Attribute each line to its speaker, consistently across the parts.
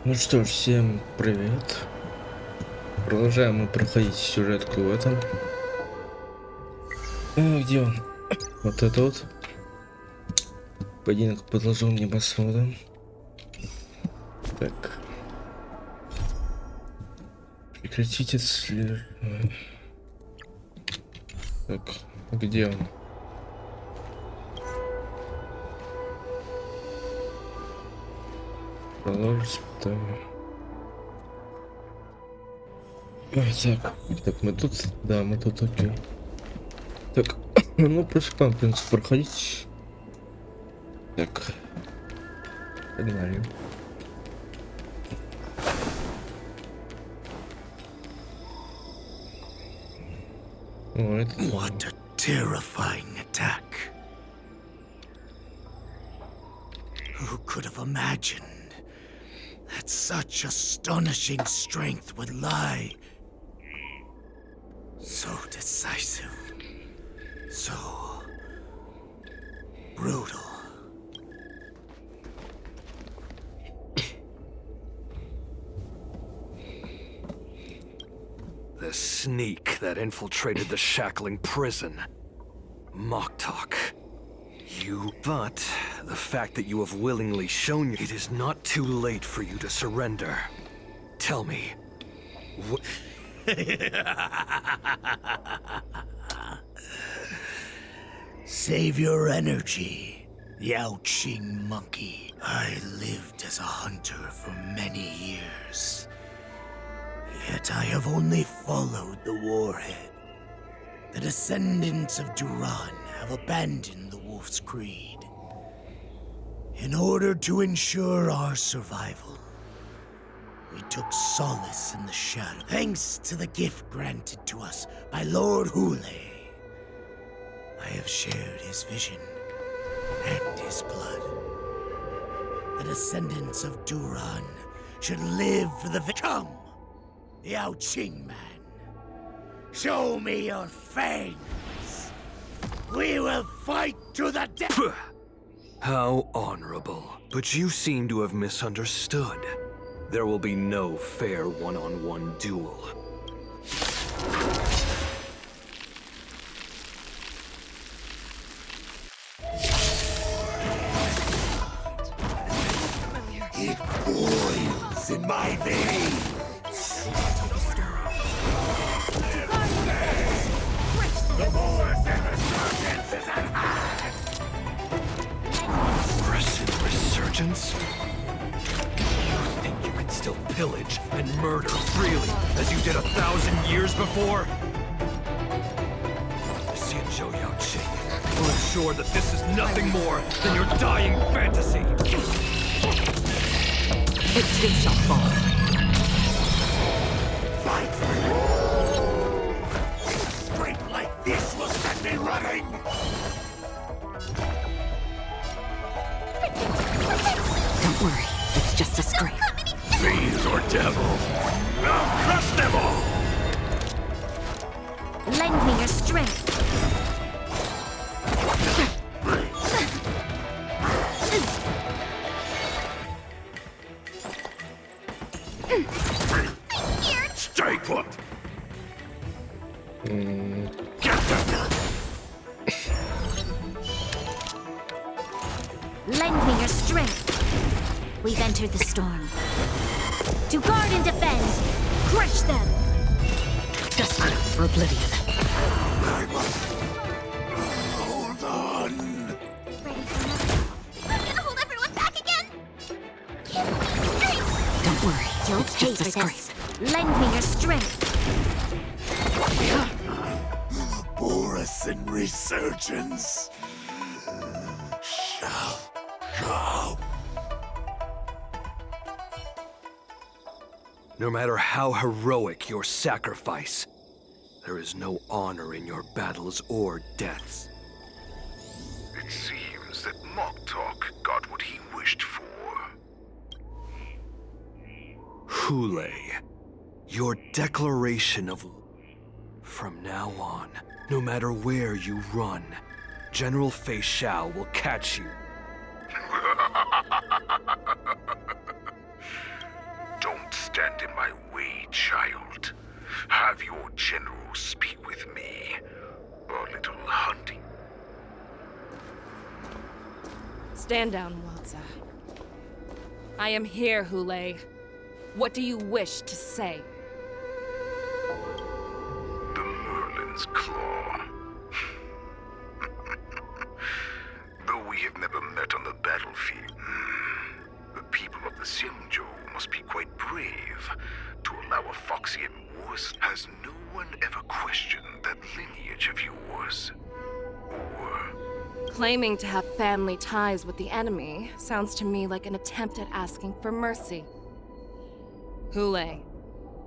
Speaker 1: Ну что ж, всем привет. Продолжаем мы проходить сюжетку в этом. Где он? Вот это вот. Поединок под лазурным небосводом. Так. Прекратить отслеживание. Так, где он? Продолжить. Так, мы тут? Да, мы тут, окей. Так, ну приступаем, в принципе, проходить. Так, погнали.
Speaker 2: What a terrifying attack. Who could have imagined that such astonishing strength would lie so decisive, so brutal?
Speaker 3: The sneak that infiltrated the shackling prison. Moktok. But the fact that you have willingly shown it is not too late for you to surrender. Tell me,
Speaker 2: Save your energy, Yao Qing monkey. I lived as a hunter for many years. Yet I have only followed the warhead. The descendants of Duran have abandoned the Wolf's Creed. In order to ensure our survival, we took solace in the shadow, thanks to the gift granted to us by Lord Hule. I have shared his vision and his blood. The descendants of Duran should live for the Come, Yao Qing man. Show me your fangs. We will fight to the death.
Speaker 3: how honorable. But you seem to have misunderstood. There will be no fair one-on-one duel.
Speaker 2: It boils in my veins. The Moors and resurgence is at hand.
Speaker 3: Resurgence? You think you can still pillage and murder freely, as you did 1,000 years before? Listen, Zhou Yao Qing, we're sure that this is nothing more than your dying fantasy.
Speaker 4: It too shall fall.
Speaker 2: Fight for me. Strength like this will set me running.
Speaker 4: Don't worry, it's just a scrape.
Speaker 2: Fiends or devils, I'll crush them all.
Speaker 5: Lend me your strength.
Speaker 2: Stay put. Get them.
Speaker 5: Lend me your strength. We've entered the storm. To guard and defend. Crush them.
Speaker 4: Desperate for oblivion.
Speaker 2: I must hold on.
Speaker 5: Ready for another? I'm gonna hold everyone back again. Give me strength.
Speaker 4: Don't worry,
Speaker 5: You'll
Speaker 4: it's
Speaker 5: pay
Speaker 4: just a
Speaker 5: for
Speaker 4: scrape.
Speaker 5: this. Lend me your strength.
Speaker 2: Boris and resurgence shall come.
Speaker 3: No matter how heroic your sacrifice, there is no honor in your battles or deaths.
Speaker 6: It seems that Moktok got what he wished for.
Speaker 3: Hule, your declaration of... From now on, no matter where you run, General Fei Shao will catch you
Speaker 6: have your general speak with me. A little hunting.
Speaker 7: Stand down, Walza. I am here, Hule. What do you wish to say?
Speaker 6: The Merlin's Claw. Though we have never met on the battlefield, the people of the Sinjo must be quite brave to allow a foxy and worse. Has no one ever questioned that lineage of yours? Or
Speaker 7: Claiming to have family ties with the enemy sounds to me like an attempt at asking for mercy. Hule,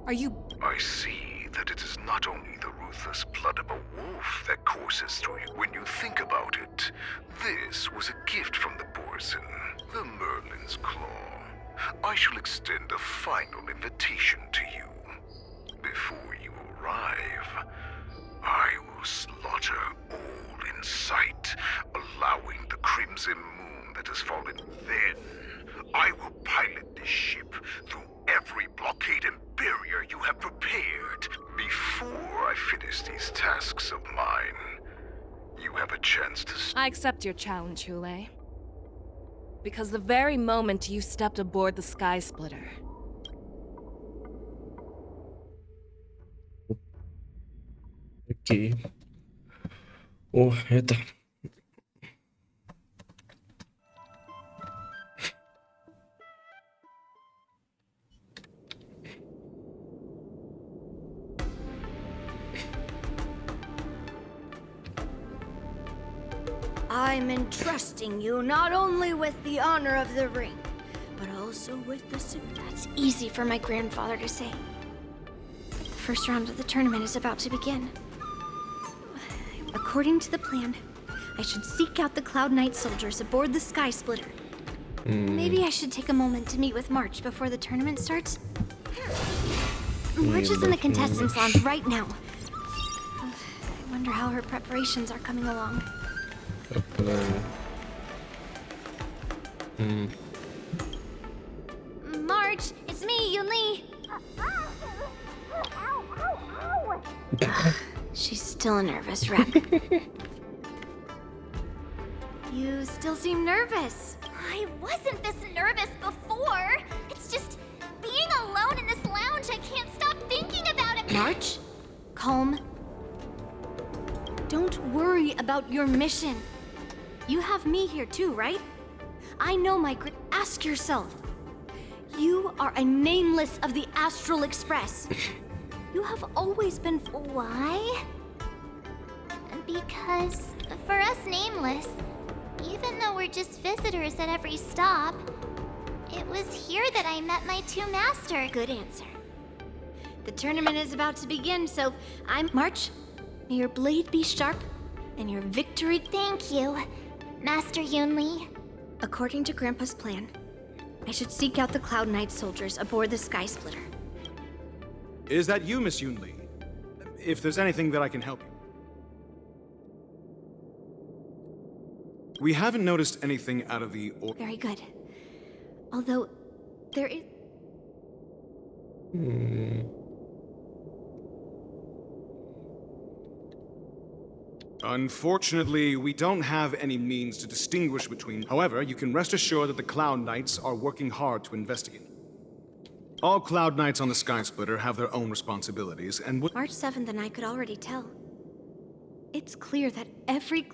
Speaker 7: are you...
Speaker 6: I see that it is not only the ruthless blood of a wolf that courses through you. When you think about it, this was a gift from the Borson, the Merlin's Claw. I shall extend a final invitation to you. Before you arrive, I will slaughter all in sight, allowing the crimson moon that has fallen. Then, I will pilot this ship through every blockade and barrier you have prepared. Before I finish these tasks of mine, you have a chance to...
Speaker 7: I accept your challenge, Hule. Because the very moment you stepped aboard the Sky Splitter,
Speaker 1: Окей. О, это...
Speaker 5: I'm entrusting you not only with the honor of the ring, but also with the...
Speaker 8: That's easy for my grandfather to say. The first round of the tournament is about to begin. According to the plan, I should seek out the Cloud Knight soldiers aboard the Sky Splitter. Maybe I should take a moment to meet with March before the tournament starts. March is in the contestants' lounge right now. I wonder how her preparations are coming along.
Speaker 5: March, it's me, Yunli.
Speaker 8: She's still a nervous wreck.
Speaker 5: You still seem nervous.
Speaker 8: I wasn't this nervous before. It's just being alone in this lounge. I can't stop thinking about it.
Speaker 5: March, calm. Don't worry about your mission. You have me here too, right? I know my Ask yourself. You are a nameless of the Astral Express. You have always been...
Speaker 8: Why? Because for us nameless, even though we're just visitors at every stop, it was here that I met my two masters.
Speaker 5: Good answer. The tournament is about to begin, so March, may your blade be sharp and your victory...
Speaker 8: Thank you, Master Yunli.
Speaker 5: According to Grandpa's plan, I should seek out the Cloud Knight soldiers aboard the Sky Splitter.
Speaker 9: Is that you, Miss Yunli? If there's anything that I can help you. We haven't noticed anything out of the
Speaker 5: Very good. Although, there is...
Speaker 9: Unfortunately, we don't have any means to distinguish between... However, you can rest assured that the Cloud Knights are working hard to investigate. All Cloud Knights on the Sky Splitter have their own responsibilities, and
Speaker 5: March 7th and I could already tell. It's clear that every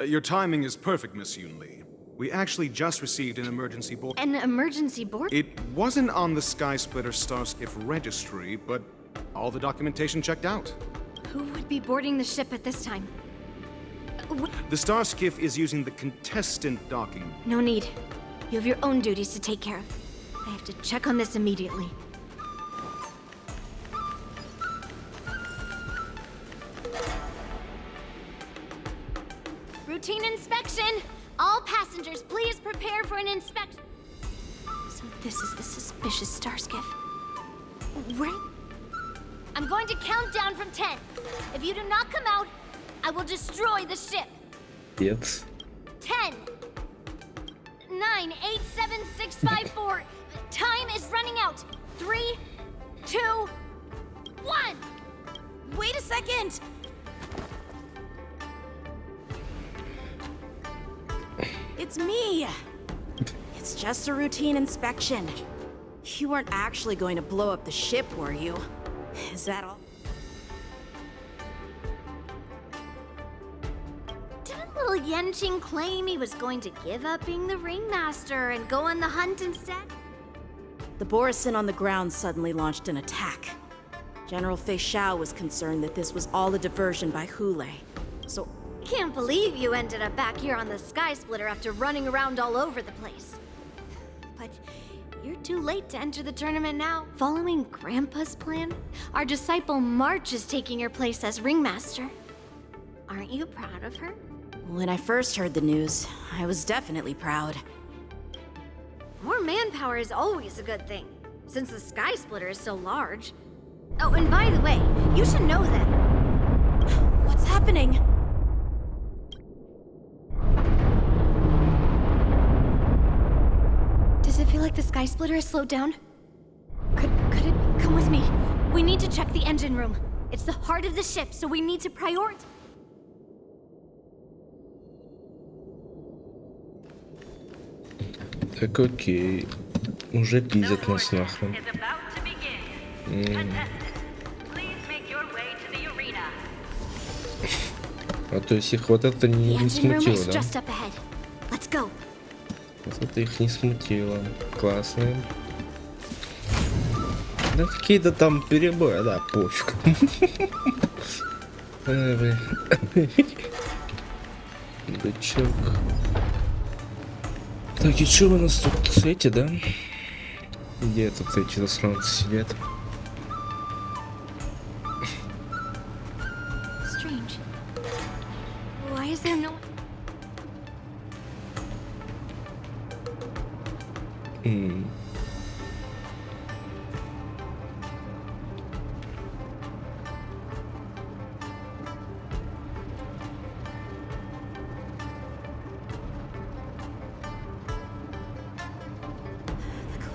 Speaker 9: your timing is perfect, Miss Yunli. We actually just received an emergency board.
Speaker 5: An emergency board?
Speaker 9: It wasn't on the Sky Splitter Starskiff registry, but all the documentation checked out.
Speaker 5: Who would be boarding the ship at this time?
Speaker 9: The Starskiff is using the contestant docking.
Speaker 5: No need. You have your own duties to take care of. I have to check on this immediately. Routine inspection! All passengers, please prepare for an inspection. So this is the suspicious Starskiff. Right? I'm going to count down from 10. If you do not come out, I will destroy the ship.
Speaker 1: Yes.
Speaker 5: 10, 9, 8, 7, 6, 5, 4. Time is running out. 3, 2, one!
Speaker 7: Wait a second! It's me! It's just a routine inspection. You weren't actually going to blow up the ship, were you? Is that all?
Speaker 5: Didn't little Yenching claim he was going to give up being the ringmaster and go on the hunt instead?
Speaker 7: The Borisin on the ground suddenly launched an attack. General Fei Xiao was concerned that this was all a diversion by Hule. So
Speaker 5: Can't believe you ended up back here on the Sky Splitter after running around all over the place. But you're too late to enter the tournament now. Following Grandpa's plan, our disciple March is taking your place as ringmaster. Aren't you proud of her?
Speaker 7: when I first heard the news, I was definitely proud.
Speaker 5: More manpower is always a good thing, since the Sky Splitter is so large. Oh, and by the way, you should know that.
Speaker 7: What's happening?
Speaker 5: Does it feel like the Sky Splitter has slowed down? Could it? Come with me. We need to check the engine room. It's the heart of the ship, so we need to prioritize.
Speaker 1: Так, окей. Уже пиздят нас нахрен. А то есть их вот это не смутило, да? Вот это их не смутило. Классно. Да какие-то там перебои, да, пофиг. Бычок. Так, и что у нас тут эти, да? Где тут эти засранцы сидят?
Speaker 5: Strange. Why is there no...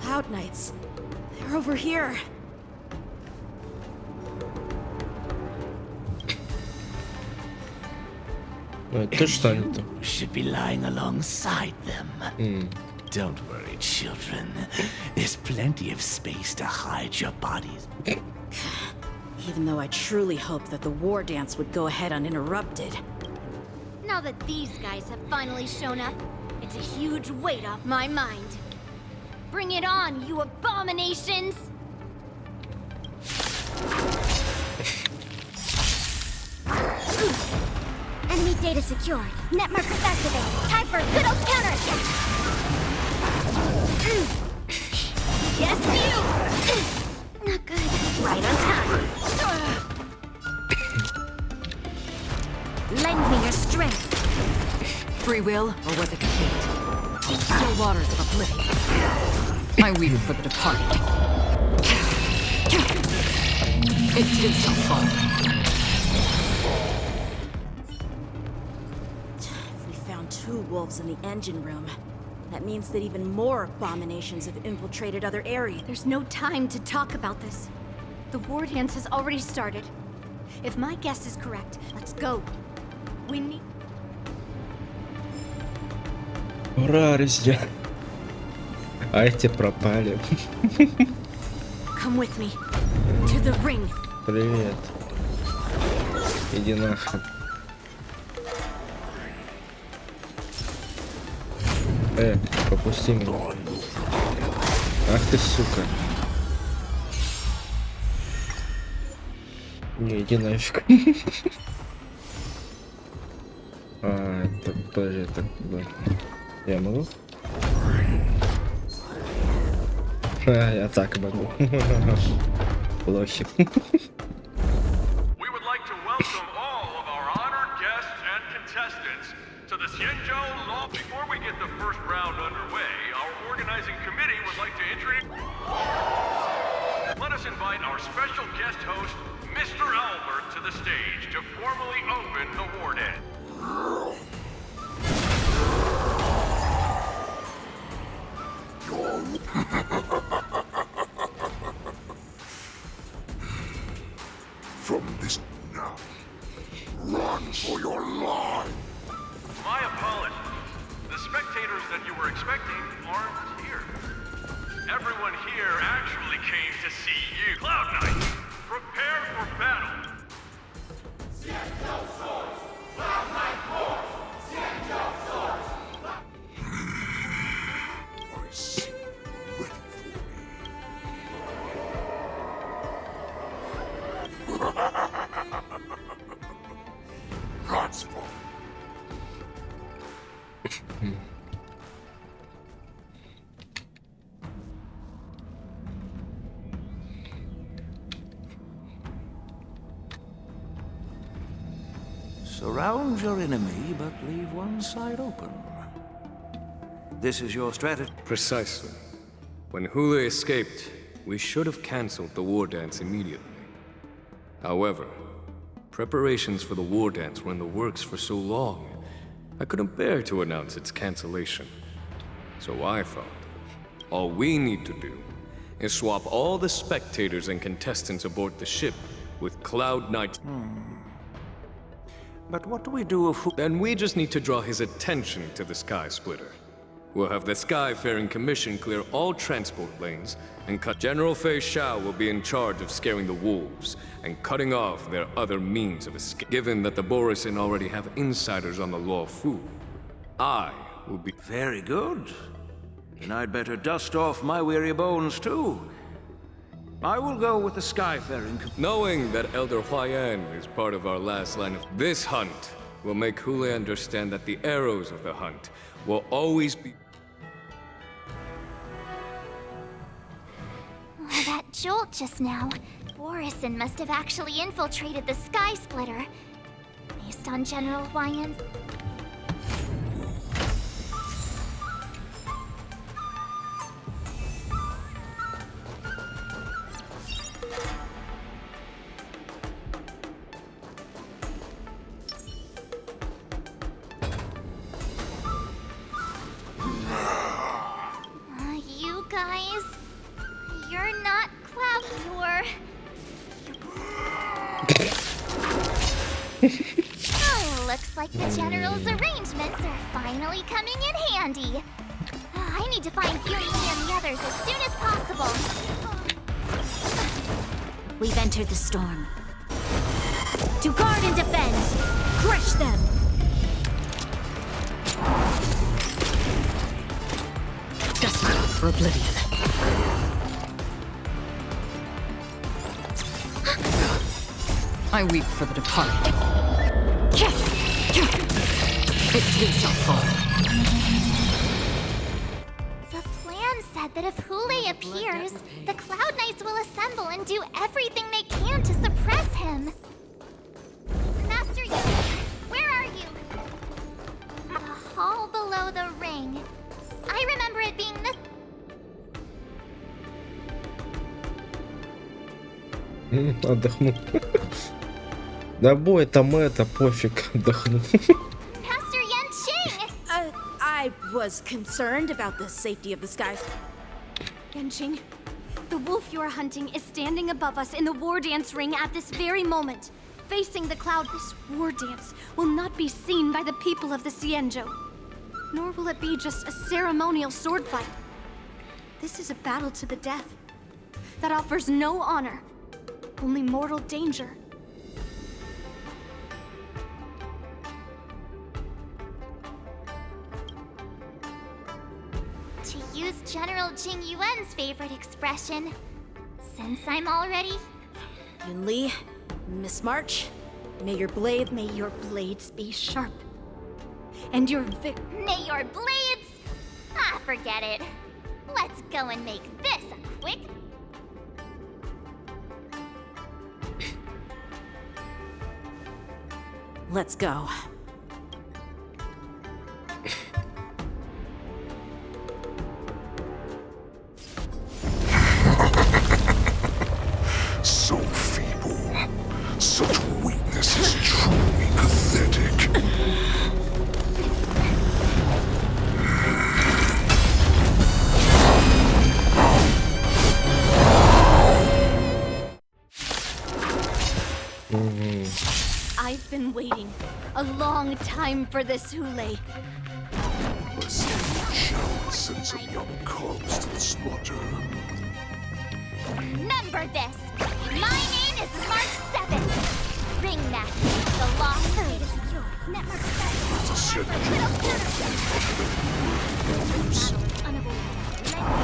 Speaker 7: Cloud Knights. They're over here.
Speaker 1: Это что они-то?
Speaker 2: Should be lying alongside them. Don't worry, children. There's plenty of space to hide your bodies.
Speaker 7: Even though I truly hoped that the war dance would go ahead uninterrupted.
Speaker 5: Now that these guys have finally shown up, it's a huge weight off my mind. Bring it on, you abominations! Enemy data secured. Net markers activated. Time for a good old counterattack! Yes, you! Not good. Right on time. Lend me your strength.
Speaker 4: Free will, or was it fate? Still waters of oblivion. I weep for the departed. It too shall fall.
Speaker 7: If we found 2 wolves in the engine room, that means that even more abominations have infiltrated other areas.
Speaker 5: There's no time to talk about this. The war dance has already started. If my guess is correct, let's go. We need...
Speaker 1: Ура, друзья. А эти пропали.
Speaker 7: Come with me.
Speaker 5: To the ring.
Speaker 1: Привет. Иди нахрен. Попусти меня. Ах ты, сука. Не, иди нафиг. Это тоже так, да. Я могу? Я так могу. Плохи.
Speaker 10: We would like to welcome all of our honored guests and contestants to the Xianzhou Law. Before we get the first round underway, our organizing committee would like to introduce... Let us invite our special guest host, Mr. Albert, to the stage to formally open the war dance. came to see you. Cloud Knight, prepare for battle.
Speaker 6: God's fault.
Speaker 2: Surround your enemy, but leave one side open. This is your strategy.
Speaker 3: Precisely. When Hule escaped, we should have cancelled the war dance immediately. However, preparations for the war dance were in the works for so long, I couldn't bear to announce its cancellation. So I thought, all we need to do is swap all the spectators and contestants aboard the ship with Cloud Knight.
Speaker 2: But what do we do if
Speaker 3: Then we just need to draw his attention to the Sky Splitter. We'll have the Skyfaring Commission clear all transport lanes and cut. General Fei Shao will be in charge of scaring the wolves and cutting off their other means of escape. Given that the Borisin already have insiders on the Law Fu, I will be...
Speaker 2: Very good. Then I'd better dust off my weary bones too. I will go with the Skyfaring.
Speaker 3: Knowing that Elder Huayan is part of our last line of... This hunt will make Hule understand that the arrows of the hunt will always be...
Speaker 8: Oh, that jolt just now. Borisin must have actually infiltrated the Sky Splitter. Based on General Huayan's... You guys... You're not Cloud, Oh, looks like the General's arrangements are finally coming in handy. I need to find Yumi and the others as soon as possible.
Speaker 5: We've entered the storm. To guard and defend! Crush them! Desperate for oblivion. I weep for the departed. It too shall fall.
Speaker 8: The plan said that if Hule appears, the Cloud Knights will assemble and do everything they can to suppress him. Master Yumi, where are you? The hall below the ring. I remember it being the...
Speaker 1: Отдохну. Да бой там это, пофиг, отдохну.
Speaker 8: Master Yanqing!
Speaker 7: I was concerned about the safety of the skies.
Speaker 5: Yanqing, the wolf you are hunting is standing above us in the war dance ring at this very moment. Facing the cloud, this war dance will not be seen by the people of the Xianzhou. Nor will it be just a ceremonial sword fight. This is a battle to the death that offers no honor, only mortal danger.
Speaker 8: To use General Jing Yuan's favorite expression, since I'm already...
Speaker 7: Yunli, Miss March, may your blades be sharp. And your
Speaker 8: May your blades... Ah, forget it. Let's go and make this a quick...
Speaker 7: Let's go.
Speaker 6: So feeble. Such weakness is truly pathetic.
Speaker 5: I've been waiting a long time for this, Hule.
Speaker 6: A single child sends some young cubs to the slaughter.
Speaker 8: Remember this. My name is March 7th. Ringmaster of the Law Food.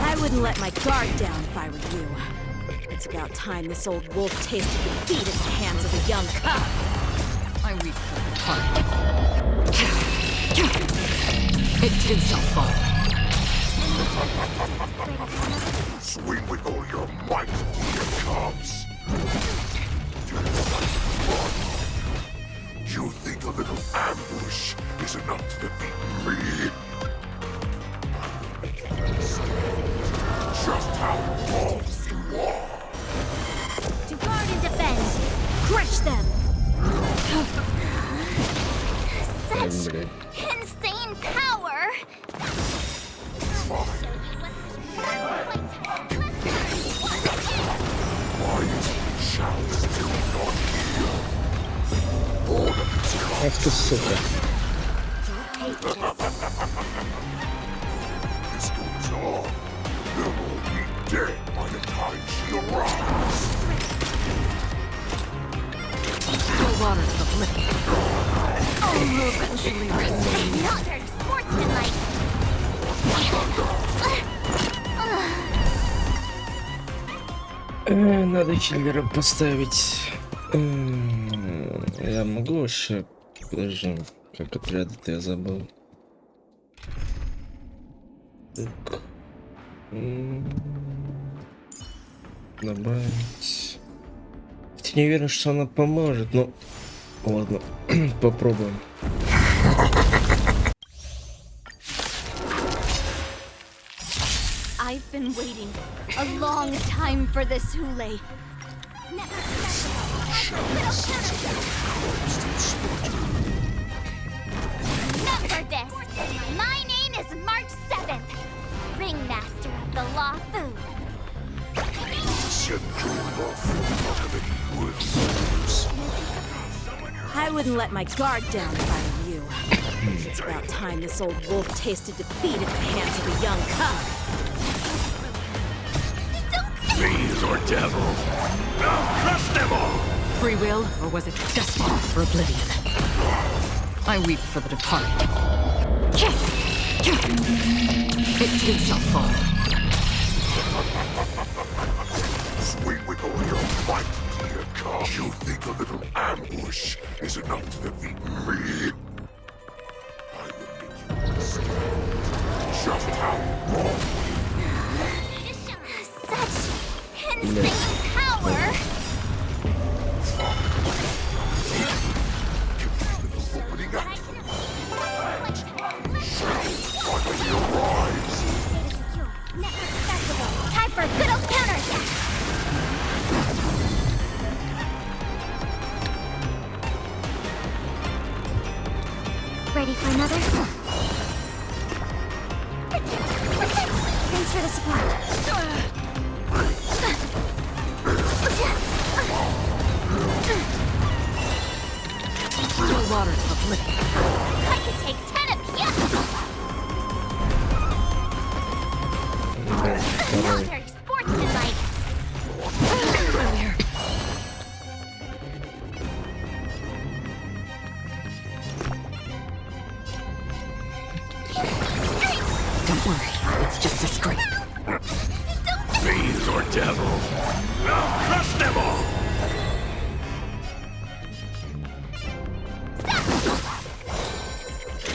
Speaker 7: I wouldn't let my guard down if I were you. It's about time this old wolf tasted defeat at the hands of a young cub.
Speaker 4: I weep for the heart. It too shall fall.
Speaker 6: Swing with all your might, dear cubs. You think a little ambush is enough to defeat me? Just how wrong you are.
Speaker 8: To guard and defend. Crush them. Such insane power.
Speaker 6: Why is the shout still not here? All of its
Speaker 1: Ах ты, сука.
Speaker 6: this goes on. They'll all be dead by the time she arrives.
Speaker 4: Still waters of oblivion. All will eventually rest.
Speaker 8: Not very sportsmanlike.
Speaker 1: Надо киллера поставить. Я могу вообще... Подожди, как отряды-то я забыл. Так. Добавить. Я не уверен, что она поможет, но... Ладно, попробуем.
Speaker 8: I've been waiting a long time for this Hule. Remember this. My name is March 7th. Ringmaster of the Law Food.
Speaker 7: I wouldn't let my guard down if I were you. It's about time this old wolf tasted defeat at the hands of a young cub.
Speaker 6: Fiends or devil. Now crush them all!
Speaker 4: Free will, or was it destiny for oblivion? I weep for the departed. It too shall fall.
Speaker 6: Swing with all your might, dear cub. You think a little ambush is enough to defeat me? I will make you understand just how wrong
Speaker 8: Such insane power.
Speaker 6: opening up. Shall finally arise.
Speaker 8: Time for a good old counterattack. Ready for another? Thanks for the support.
Speaker 4: Still waters of oblivion.
Speaker 8: I could take 10 of you. Not very sportsmanlike.
Speaker 4: Earlier. Don't worry, it's just a scrape.
Speaker 6: Fiends or devil. Now crush them all!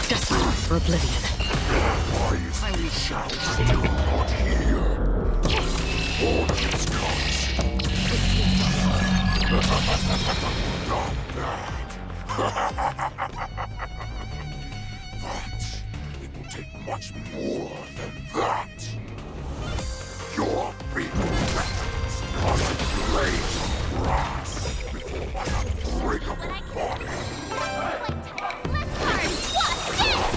Speaker 4: Destiny for oblivion.
Speaker 6: Why is the shout still not here? All of its comes. Not bad. But it will take much more than that. Your big weapons are like blades of brass before my unbreakable body.
Speaker 8: Let's hard. Watch this!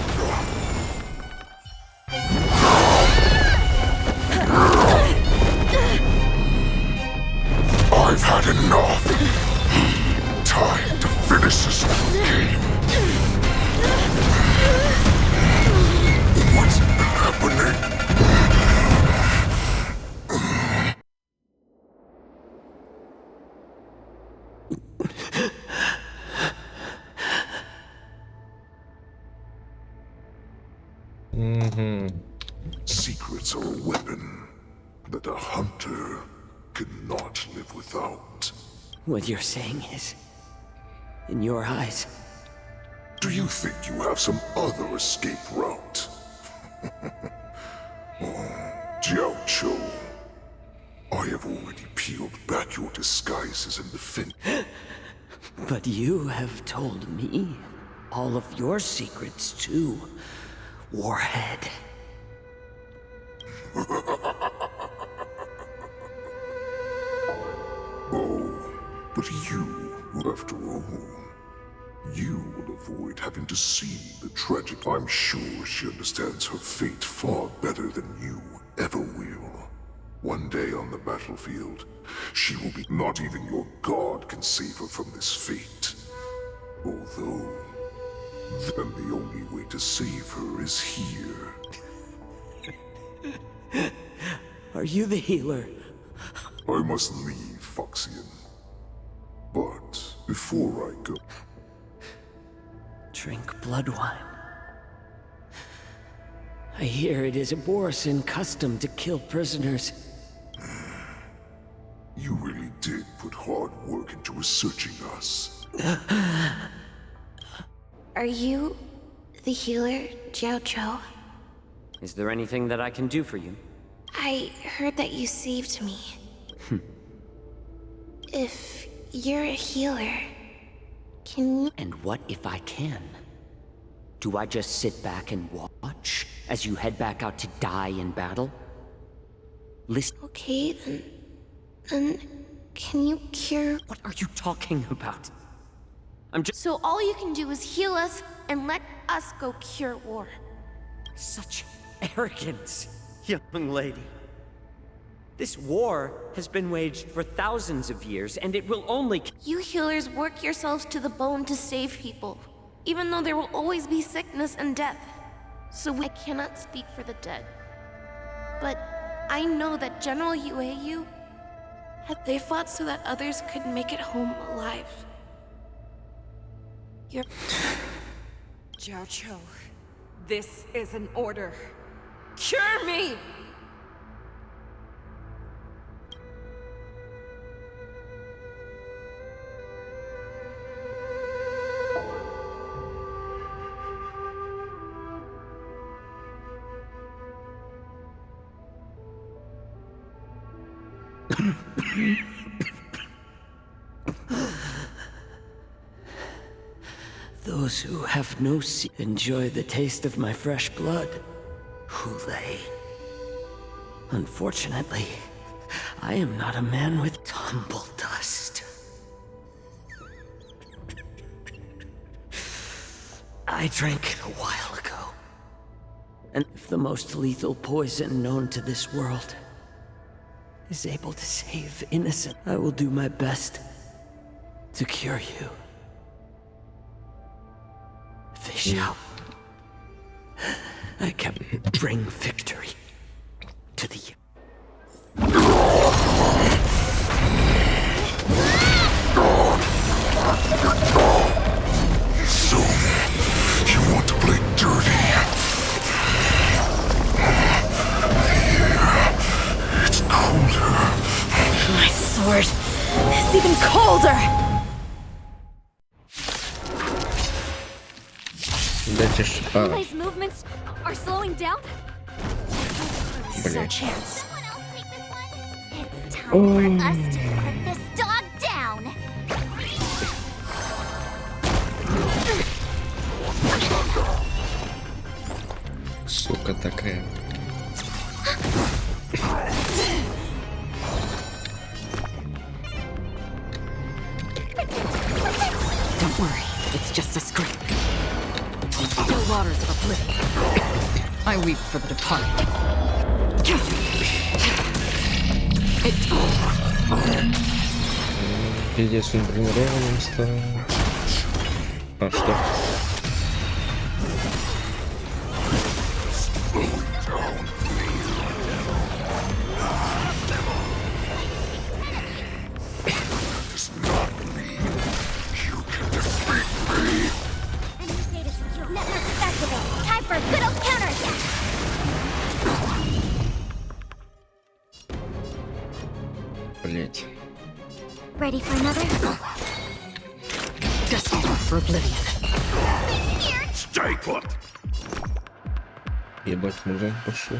Speaker 6: Secrets are a weapon that a hunter cannot live without.
Speaker 2: What you're saying is, in your eyes,
Speaker 6: Do you think you have some other escape route? Jiao Cho, I have already peeled back your disguises and defended.
Speaker 2: but you have told me all of your secrets too, Warhead.
Speaker 6: But you, after all, you will avoid having to see the tragic. I'm sure she understands her fate far better than you ever will. One day on the battlefield, she will be. Not even your god can save her from this fate. Although, then the only way to save her is here.
Speaker 2: Are you the healer?
Speaker 6: I must leave, Foxian. But before I go,
Speaker 2: Drink blood wine. I hear it is a Borisin custom to kill prisoners.
Speaker 6: you really did put hard work into researching us.
Speaker 8: Are you the healer, Jiao Cho?
Speaker 2: Is there anything that I can do for you?
Speaker 8: I heard that you saved me. If you're a healer, can you...
Speaker 2: And what if I can? Do I just sit back and watch as you head back out to die in battle? Listen.
Speaker 8: Okay, then can you cure...
Speaker 2: What are you talking about? I'm just...
Speaker 8: So all you can do is heal us and let us go cure war.
Speaker 2: Such arrogance, young lady. This war has been waged for thousands of years, and it will only...
Speaker 8: You healers work yourselves to the bone to save people, even though there will always be sickness and death. So I cannot speak for the dead. But I know that General Yueyu, they fought so that others could make it home alive. You're...
Speaker 4: Jiao Cho, this is an order. Cure me!
Speaker 2: Those who have no enjoy the taste of my fresh blood. Hule. Unfortunately, I am not a man with tumble dust. I drank it a while ago. And if the most lethal poison known to this world is able to save innocent, I will do my best to cure you. Fish out. I can bring victory to the...
Speaker 6: So, you want to play dirty? Yeah, it's colder.
Speaker 7: My sword is even colder!
Speaker 8: Hule's movements are slowing down?
Speaker 7: This is our chance.
Speaker 8: Someone else take this one? It's time for us to put this dog down!
Speaker 1: Сука такая.
Speaker 4: Don't worry, it's just a scrape. Still waters of oblivion. I weep for the departed.
Speaker 1: Пиздец, он бронированным стал. А что?
Speaker 6: Does not leave
Speaker 1: Блять.
Speaker 8: Ready for another?
Speaker 4: Destined for oblivion.
Speaker 10: Stay put!
Speaker 1: Ебать, мужик пошел.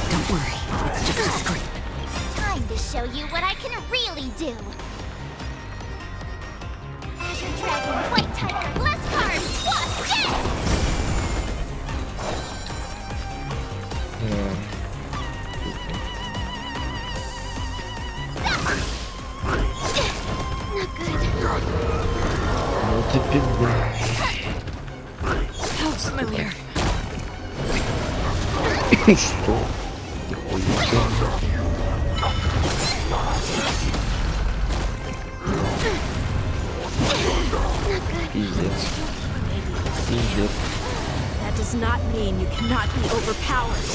Speaker 4: Don't worry, it's just a scrape.
Speaker 8: Time to show you what I can really do. Azure Dragon, White Tiger, less cards. What's this? Not good.
Speaker 1: Ну ты пизда.
Speaker 4: How familiar.
Speaker 1: Что? Пиздец. Пиздец.
Speaker 7: That does not mean you cannot be overpowered.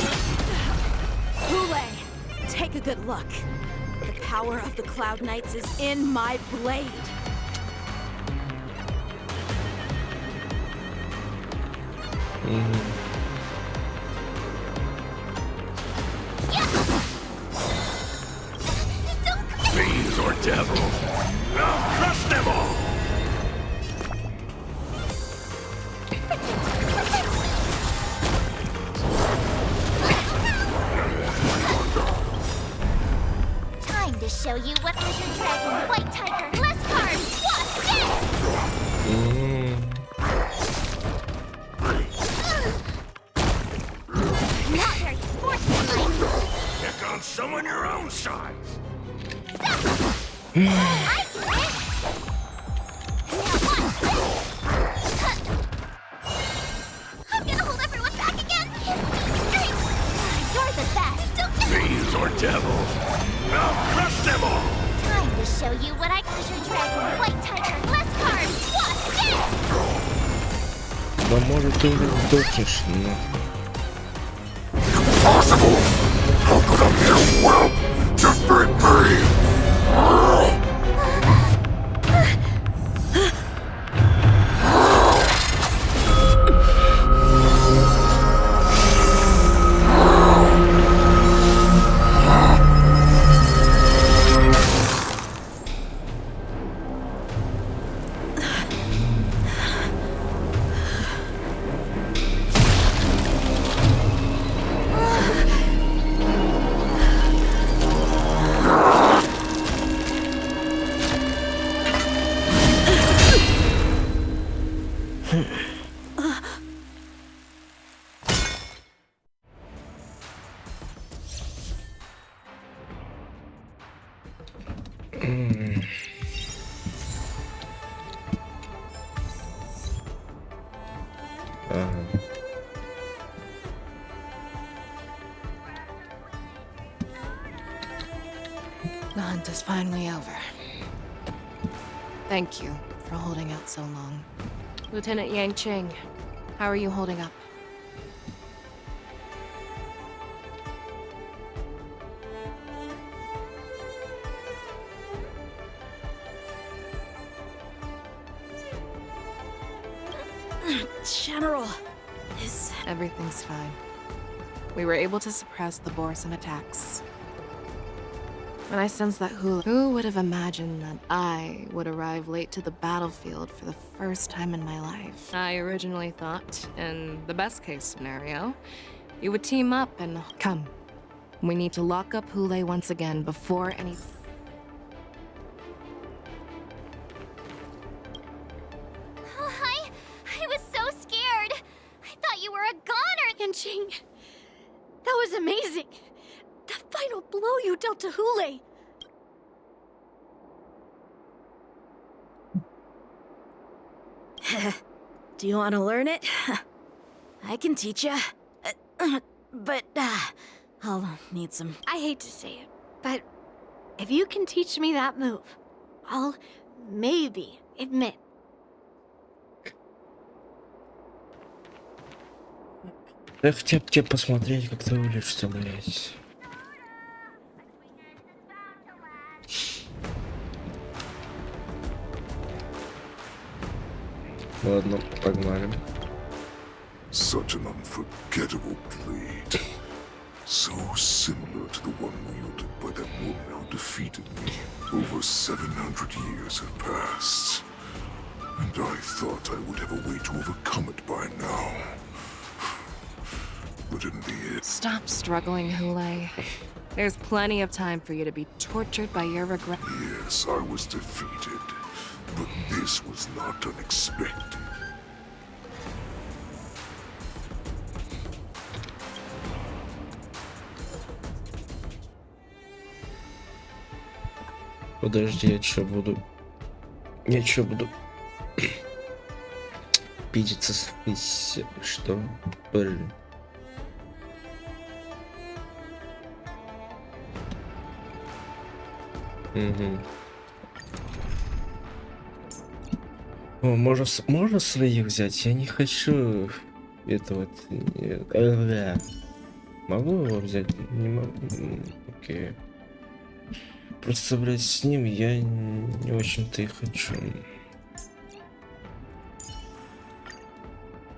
Speaker 7: Hule, take a good look. The power of the Cloud Knights is in my blade.
Speaker 10: Fiends or devils, I'll crush them all!
Speaker 8: Time to show you what Azure Dragon, White Tiger, less cards. What's this? Not very sportsmanlike.
Speaker 10: Pick on someone your own size!
Speaker 8: I get it. Now watch this. I'm gonna hold everyone back again. You're the best.
Speaker 10: Fiends or devils, I'll crush them all!
Speaker 8: Time to show you what I Azure Dragon, White Tiger, less cards. What's this?
Speaker 1: Да может ты уже сдохнешь, но...
Speaker 6: Impossible! How could a mere whelp defeat me?
Speaker 4: The hunt is finally over. Thank you for holding out so long. Lieutenant Yang Cheng, how are you holding up?
Speaker 7: General, is...
Speaker 4: Everything's fine. We were able to suppress the Borson attacks. And I sense that who would have imagined that I would arrive late to the battlefield for the first time in my life? I originally thought, in the best case scenario, you would team up and... Come. We need to lock up Hule once again before any...
Speaker 8: I was so scared. I thought you were a goner.
Speaker 5: Yanqing, that was amazing. The final blow you dealt to Hule.
Speaker 7: Do you want to learn it? I can teach ya. But, I'll need some...
Speaker 5: I hate to say it, but if you can teach me that move, I'll maybe admit.
Speaker 1: Я хотел бы тебе посмотреть, как ты вылечишься, блядь. Ладно, погнали.
Speaker 6: Such an unforgettable blade. So similar to the one wielded by that woman who defeated me. Over 700 years have passed. And I thought I would have a way to overcome it by now. But in the end...
Speaker 4: Stop struggling, Hule. There's plenty of time for you to be tortured by your regret.
Speaker 6: Yes, I was defeated. But this was not unexpected.
Speaker 1: Подожди, я чё буду... Я чё буду... Пиздиться с... Что? Блин. Угу. О, можно своих взять? Я не хочу... Это вот... Могу его взять? Не могу. Окей. Просто, блядь, с ним я не очень-то и хочу.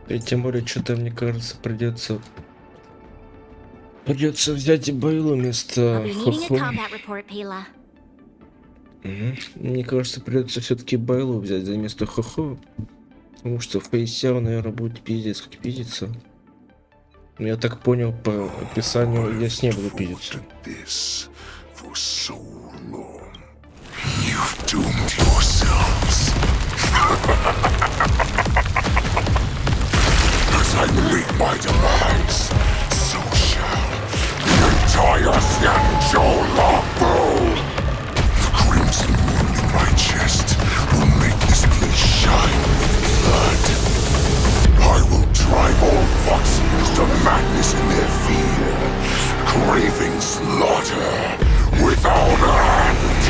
Speaker 1: И тем более, что-то, мне кажется, придется взять и Байлу вместо Хохо. Мне кажется, придется все-таки Байлу взять за место Хохо. Потому что в Фейсе он, наверное, будет пиздец, как пиздиться. Я так понял по описанию, я с ней буду пиздиться.
Speaker 6: So long. You've doomed yourselves. As I make my demise, so shall the entire Xianzhou fall. The crimson moon in my chest will make this place shine with blood. I will drive all Foxians to madness in their fear, craving slaughter. Without end!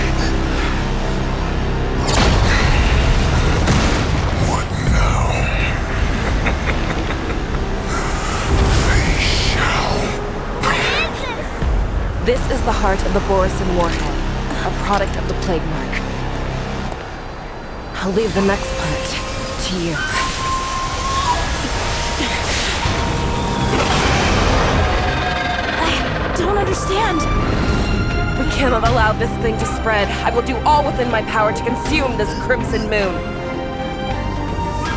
Speaker 6: What now? They shall...
Speaker 7: This is the heart of the Borisin warhead, a product of the plague mark. I'll leave the next part to you. I don't understand. We cannot allow this thing to spread. I will do all within my power to consume this crimson moon.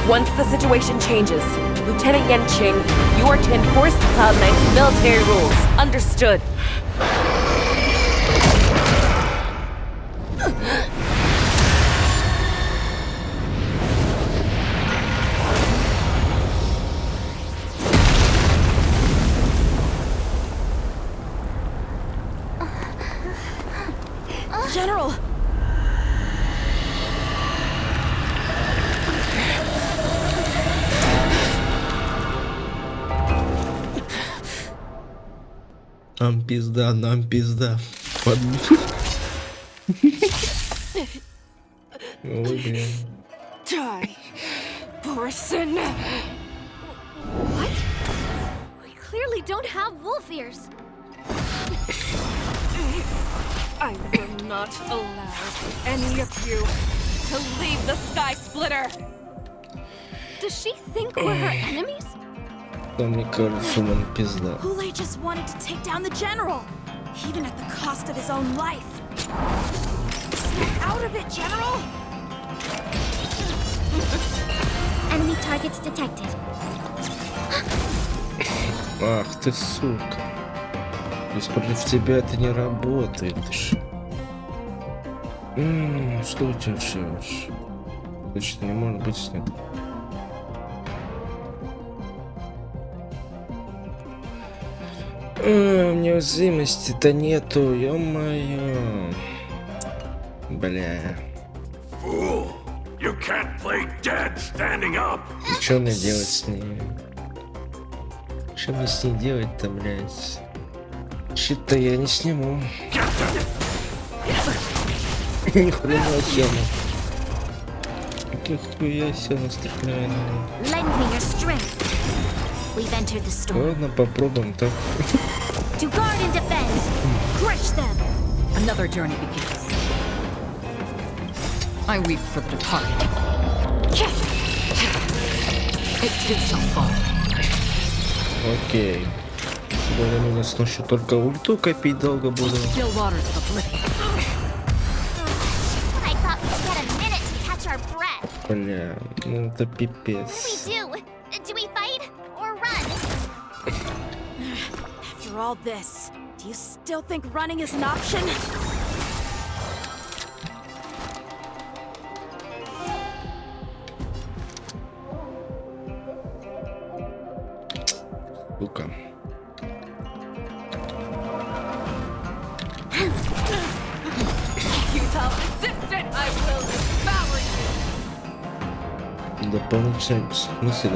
Speaker 7: Once the situation changes, Lieutenant Yanqing, you are to enforce the Cloud Knight's military rules. Understood. General!
Speaker 1: Нам пизда, нам пизда. Ой, блин.
Speaker 7: Die, Borisin!
Speaker 5: What? We clearly don't have wolf ears.
Speaker 7: I will not allow any of you to leave the Sky Splitter!
Speaker 5: Does she think we're her enemies?
Speaker 1: Да, мне кажется, нам пизда.
Speaker 7: Hule just wanted to take down the general, even at the cost of his own life. Snap out of it, General!
Speaker 5: Enemy targets detected.
Speaker 1: Ах ты, сука. То есть против тебя это не работает. Что у тебя вообще? Значит, не может быть снят. Неуязвимости-то нету, ё-моё. Бля.
Speaker 6: You can't play dead standing up.
Speaker 1: И что мне делать с ней? Что мне с ней делать-то, блядь? Щит-то я не сниму. Нихуя себе. Нихуя себе настреляю. Ладно, попробуем так.
Speaker 5: To guard and defend. Crush them.
Speaker 11: Another journey begins. I weep for the departed. It too shall fall.
Speaker 1: Окей. Более-менее сносу, только ульту копить долго буду.
Speaker 11: Still waters of oblivion.
Speaker 8: I thought we'd get a minute to catch our breath.
Speaker 1: Бля, ну это
Speaker 8: What
Speaker 1: пипец.
Speaker 8: do we do? Do we fight or run?
Speaker 7: After all this, do you still think running is an option?
Speaker 1: Сука.
Speaker 7: Futile resistant, I will devour you!
Speaker 1: Дополнительно, в смысле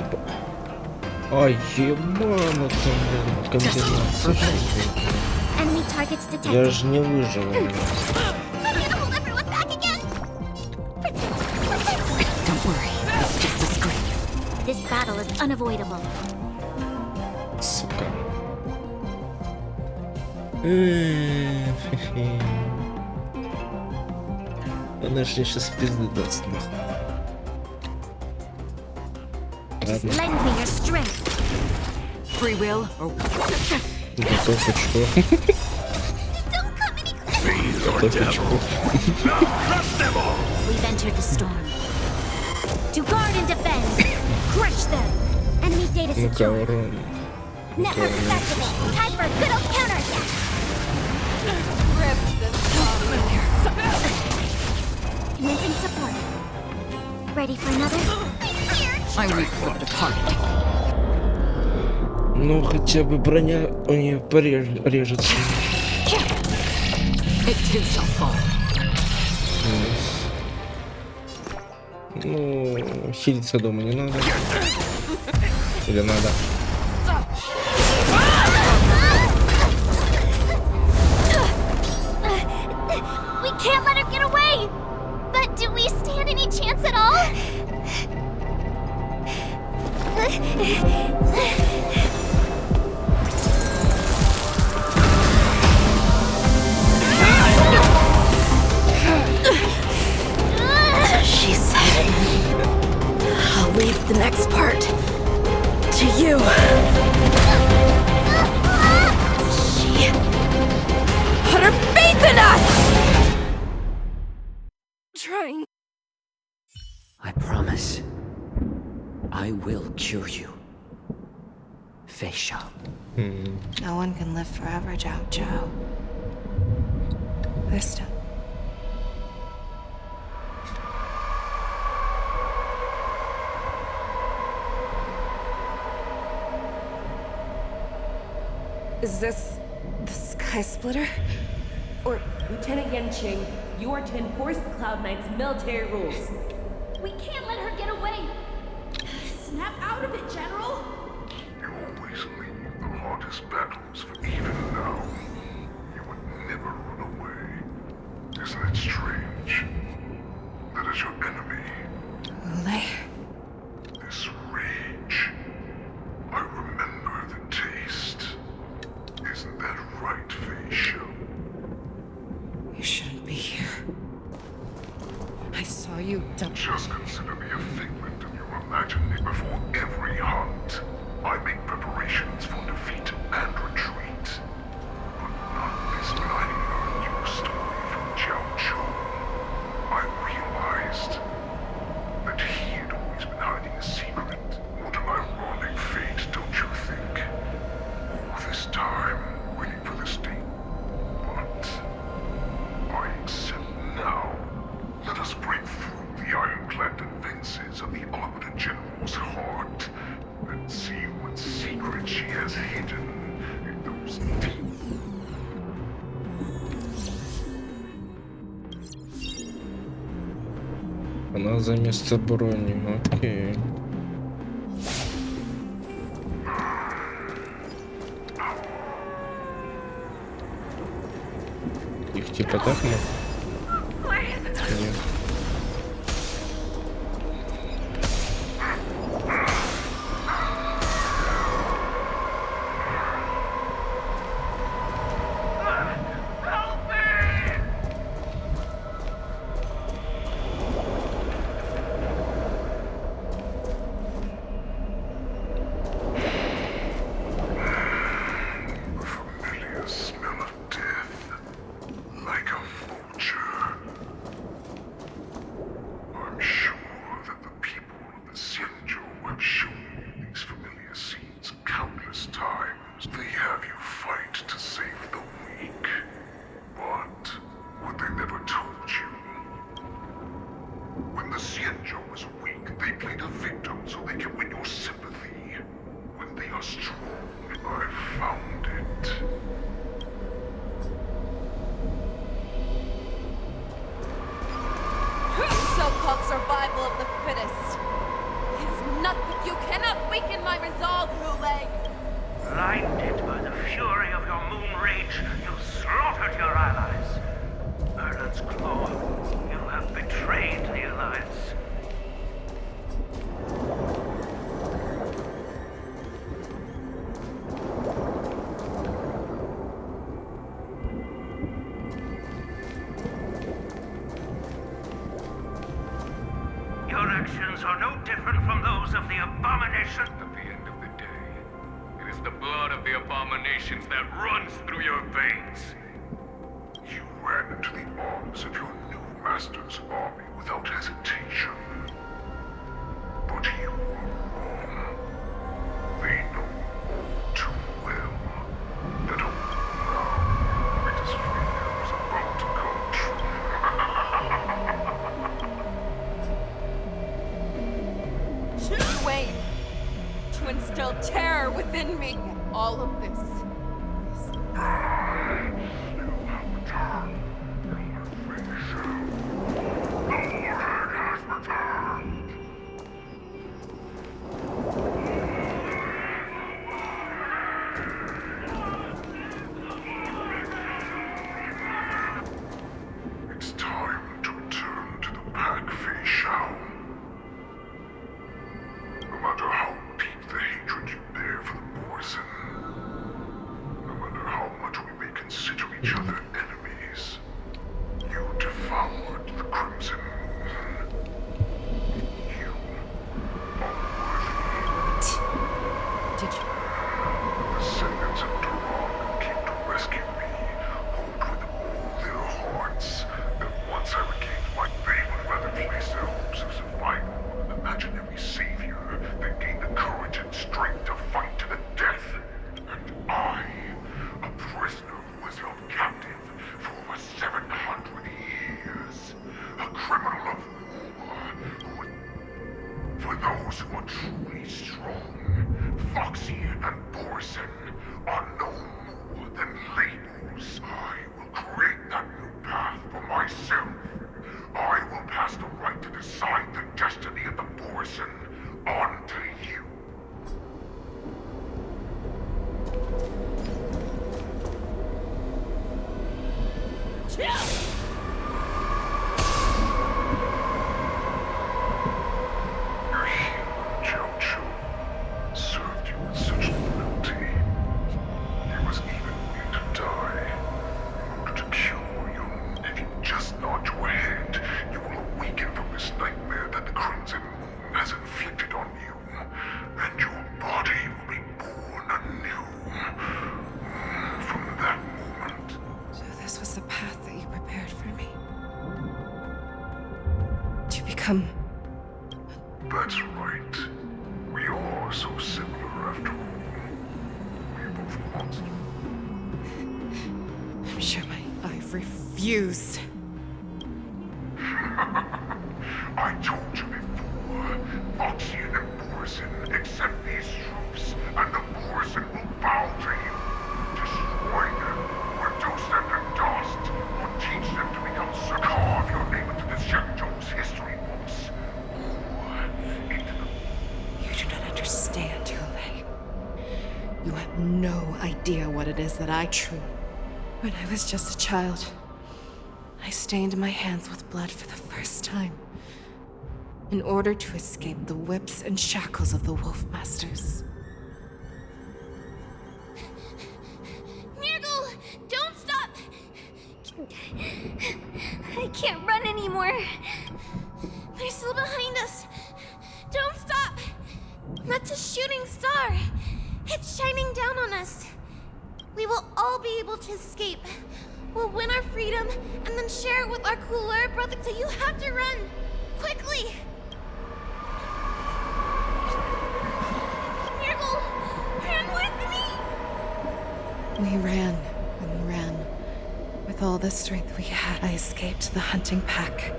Speaker 1: Ай, ебано там, блин, комбинация.
Speaker 8: Enemy targets detected.
Speaker 1: Я же не выжил.
Speaker 8: I'm gonna hold everyone back again.
Speaker 11: Don't worry, it's just a scream.
Speaker 8: This battle is unavoidable.
Speaker 1: Сука. Она же сейчас пизды даст нахуй.
Speaker 8: Just
Speaker 1: Ладно,
Speaker 8: lend me your strength.
Speaker 11: Free will or
Speaker 1: готов очко.
Speaker 8: Don't come any closer.
Speaker 1: Готов очко.
Speaker 8: We've entered the storm. To guard and defend. Crush them. Enemy data
Speaker 1: Ну-ка,
Speaker 8: secure.
Speaker 1: урон.
Speaker 8: Network is activated. Time for a good old counterattack. Commencing support. Ready for another?
Speaker 11: I weep for the departed.
Speaker 1: Ну, хотя бы броня у нее порежется.
Speaker 11: It too shall fall.
Speaker 1: Ну, хилиться дома не надо. Или надо?
Speaker 8: We can't let her get away! But do we stand any chance at all?
Speaker 7: She said, I'll leave the next part to you. She put her faith in us! Trying.
Speaker 12: I promise. I will cure you. Feisha.
Speaker 4: No one can live forever, Zhao Zhao. This time.
Speaker 13: Is this the Sky Splitter? Or Lieutenant Yanqing, you are to enforce the Cloud Knight's military rules.
Speaker 8: We can't let her get away!
Speaker 7: Snap out of it, General!
Speaker 6: You always leave the hardest battles for even now. You would never run away. Isn't it strange? That is your enemy.
Speaker 4: Ulay.
Speaker 6: This rage. I remember the taste. Isn't that right, Feisha?
Speaker 4: You shouldn't be here. I saw you dump.
Speaker 6: Just consider me a figment of your imagining. Before every hunt, I make preparations for defeat and retreat. But not this when I learned your story from Zhao Zhou. I realized that he had always been hiding a secret. What an ironic fate, don't you think? All this time, waiting for this day. But I accept now. Let us break through the ironclad defenses of the Arbiter General's heart and see what secret she has hidden in those deep.
Speaker 1: Она за место брони, окей. Их типа так можно? Нет.
Speaker 7: fittest. It's nothing. You cannot weaken my resolve, Hule.
Speaker 14: Blinded by the fury of your moon rage, you slaughtered your allies. Merlin's Claw, you have betrayed the Alliance. Your actions are no different from those of the abomination.
Speaker 6: At the end of the day, it is the blood of the abominations that runs through your veins. You ran into the arms of your new master's army without hesitation. But you were wrong. They know all too well that only now greatest failure is about to come true.
Speaker 7: Wayne, to instill terror within me. All of this.
Speaker 6: It's time to return to the pack, Fei Shao. No matter how deep the hatred you bear for the Borson, no matter how much we may consider each other enemies, you devoured the Crimson Moon. You are worthy.
Speaker 7: Did you?
Speaker 6: Descendants of Duran came to rescue me, hoped with all their hearts that once I regained my they would rather place their hopes of survival on an imaginary savior than gain the courage and strength to fight to the death. And I, a prisoner who was held captive for over 700 years, a criminal of war who was... For those who are truly strong, Foxy and Borson are no more than labels. I will create that new path for myself. I will pass the right to decide the destiny of the Borson on to you. Your hero, Jiao served you with such loyalty. He was even willing to die in order to cure you. If you just nod your head, you will awaken from this nightmare that the Crimson Moon has inflicted on you, and your body will be born anew. From that moment,
Speaker 4: So this was the path that you prepared for me. To become...
Speaker 6: that's right. We are so similar after all. We are both monsters.
Speaker 4: I'm sure I refuse.
Speaker 6: I told you before, Foxian and Borson accept these troops, and the Borson will bow to you. Destroy them, reduce them to dust, or teach them to become carve your name into the Shenzhou's history books, or into the...
Speaker 4: You do not understand, Hule. You have no idea what it is that I true. When I was just a child, I stained my hands with blood for the first time, in order to escape the whips and shackles of the Wolf Masters.
Speaker 5: Nirgal, don't stop! I can't run anymore. They're still behind us. Don't stop! That's a shooting star. It's shining down on us. We will all be able to escape. We'll win our freedom and then share it with our cooler brother. So you have to run quickly. Nirgal, run with me.
Speaker 4: We ran and ran. With all the strength we had, I escaped the hunting pack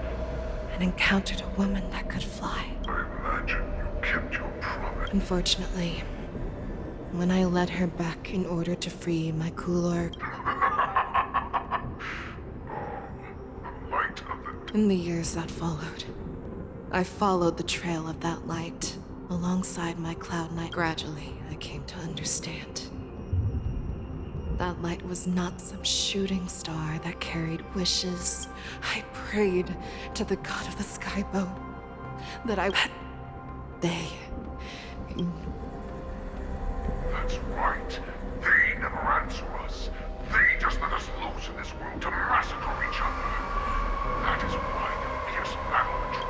Speaker 4: and encountered a woman that could fly.
Speaker 6: I imagine you kept your promise.
Speaker 4: Unfortunately, when I led her back in order to free my cooler,
Speaker 6: Light of the...
Speaker 4: in the years that followed, I followed the trail of that light alongside my Cloud Knight. Gradually, I came to understand. That light was not some shooting star that carried wishes. I prayed to the god of the sky boat that they...
Speaker 6: That's right. They never answer us. They just let us loose in this world to massacre each other. That is why the fierce battle between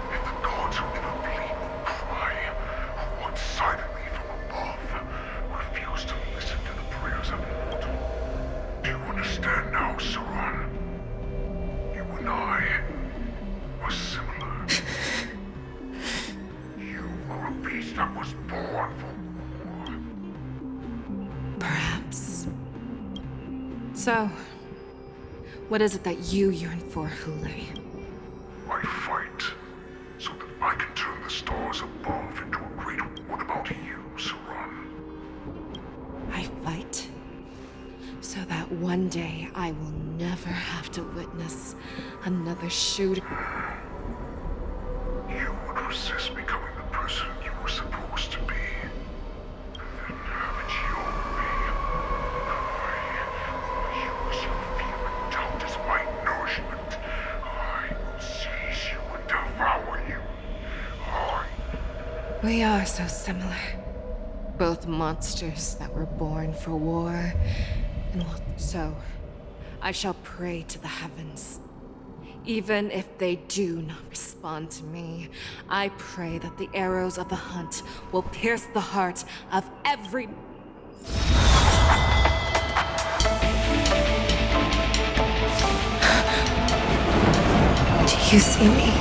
Speaker 6: and the gods who never bleed will cry, who watch silently from above, refuse to listen to the prayers of mortal. Do you understand now, Saran? You and I are similar. You are a beast that was born for war.
Speaker 4: Perhaps. So, what is it that you yearn for, Hule?
Speaker 6: I fight so that I can turn the stars above into a great... What about you, Saran?
Speaker 4: I fight so that one day I will never have to witness another shooting.
Speaker 6: You would resist becoming the person you were supposed to be. And then have it your way. I will use your fear and doubt as my nourishment. I will seize you and devour you.
Speaker 4: We are so similar. Both monsters that were born for war, and so I shall pray to the heavens. Even if they do not respond to me, I pray that the arrows of the hunt will pierce the heart of every... Do you see me,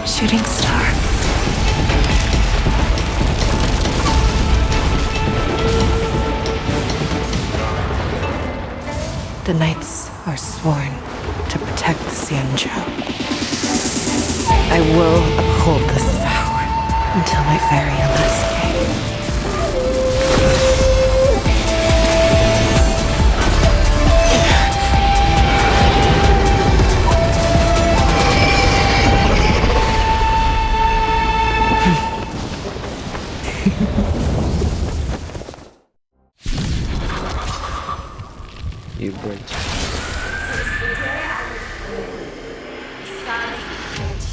Speaker 4: shooting star? The knights are sworn to protect the Xianzhou. I will uphold this vow until my very last day.
Speaker 1: Ебать.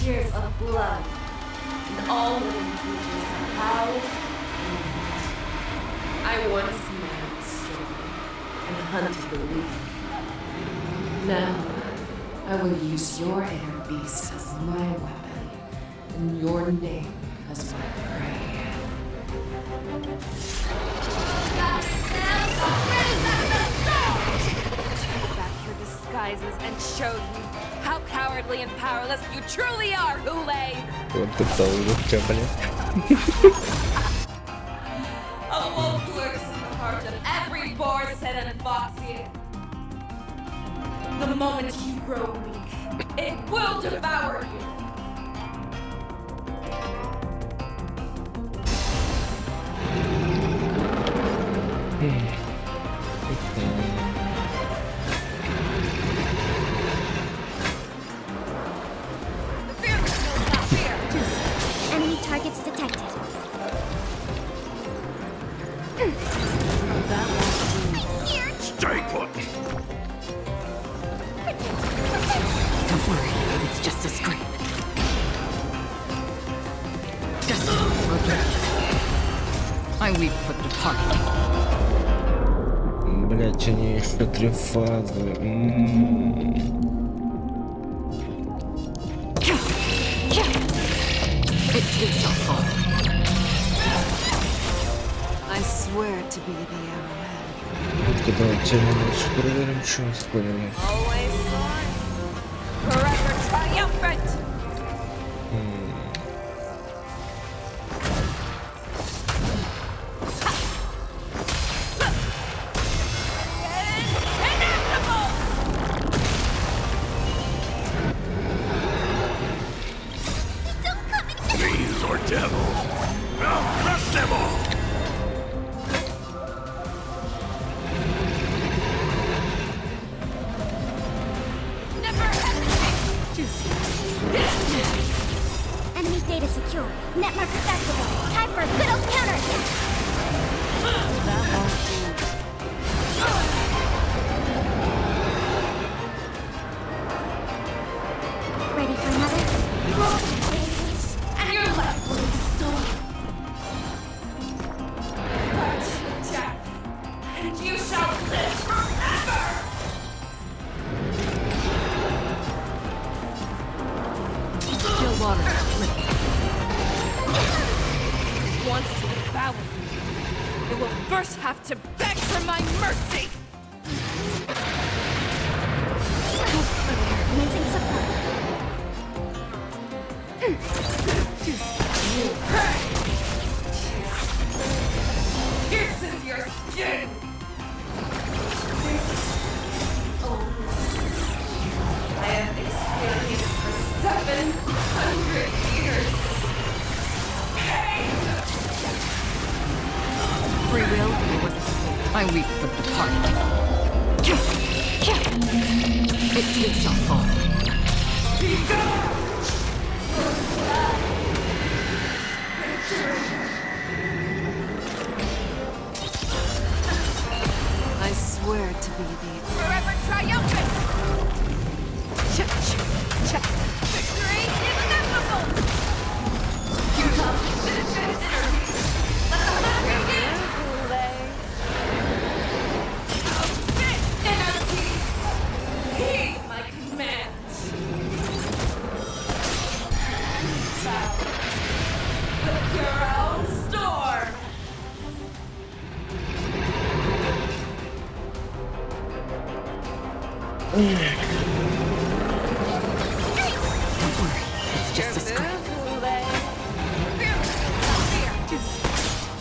Speaker 13: Tears of blood, and all living creatures are howled. I once met the storm and hunted the leaf. Now, I will use your air beast as my weapon, and your name as my prey. Take back your disguises and show you how cowardly and powerless you truly are, Hule!
Speaker 1: Вот это улыбка, блядь.
Speaker 13: A wolf lurks in the heart of every boarset and foxy. The moment you grow weak, it will devour you.
Speaker 8: Enemy targets detected.
Speaker 6: Stay put!
Speaker 11: Don't worry, it's just a scrape. Just forget. I weep for the departed.
Speaker 1: Блять, у нее еще 3 фазы.
Speaker 11: It too shall fall.
Speaker 4: I swear to be the arrowhead.
Speaker 1: Когда тянемся, проверим, что мы спорили.
Speaker 13: Always soaring, forever triumphant.
Speaker 6: These are devils! I'll crush them all!
Speaker 13: Never hesitate to
Speaker 8: data secure. Net markers activated. Time for a good old counterattack. Ready for another?
Speaker 13: And you're left with so much death, and you shall live forever! Still water. Wants to devour you. It will first have to beg for my mercy!
Speaker 8: Commencing support.
Speaker 13: Pierces your skin! I have experienced for 700 years. Pain! Free will or was it fate? I weep for the departed. It too shall fall. I swear to be the forever triumphant! Check. Victory is inevitable! You love this energy! Let the hunt begin! Inner peace! Heed my commands! Bow with your own storm!
Speaker 12: Don't worry, it's just a scrape.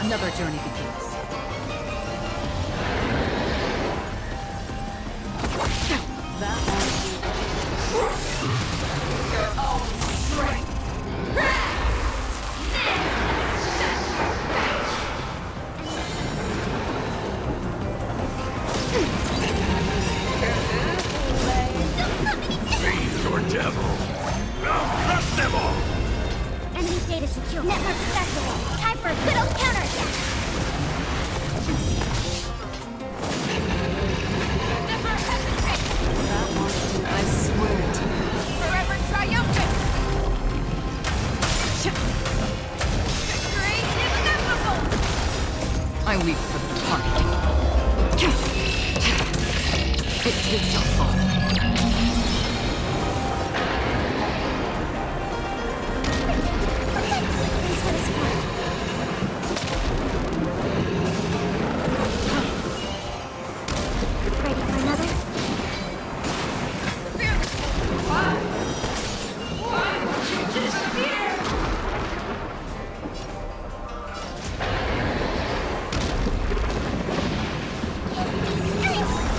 Speaker 12: Another journey begins.
Speaker 13: That your own strength.
Speaker 6: Beast or devil? I'll crush them all!
Speaker 8: Enemy data secure. Net markers activated. Time for a good old counterattack.
Speaker 13: Never hesitate! I swear to you. Forever triumphant! Victory is inevitable! I weep for the departed. It too shall fall.
Speaker 8: Thanks for the support. Ready for another?
Speaker 13: Why would you disappear?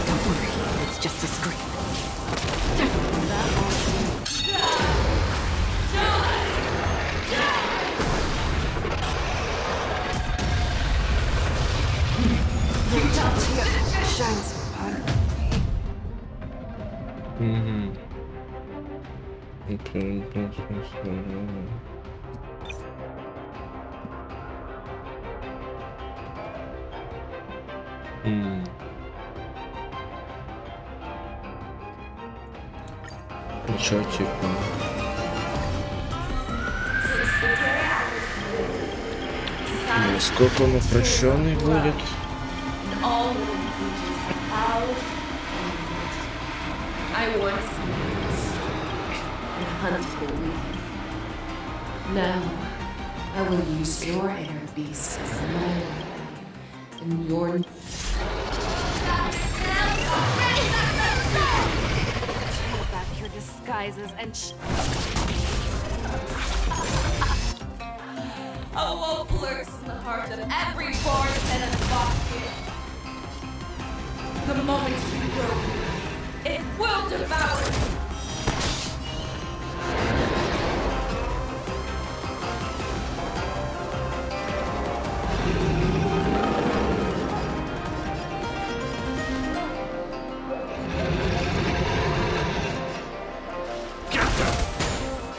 Speaker 12: Don't worry, it's just a scrape.
Speaker 13: Shines upon me.
Speaker 1: Ничего типа. Сколько он упрощенный будет?
Speaker 13: All out. I once hunted weak.
Speaker 4: Now, I will use your inner beast as my weapon, and your...
Speaker 13: Tear back your disguises and a wolf lurks in the heart of every forest and a fox here. The moment you grow, it will devour you.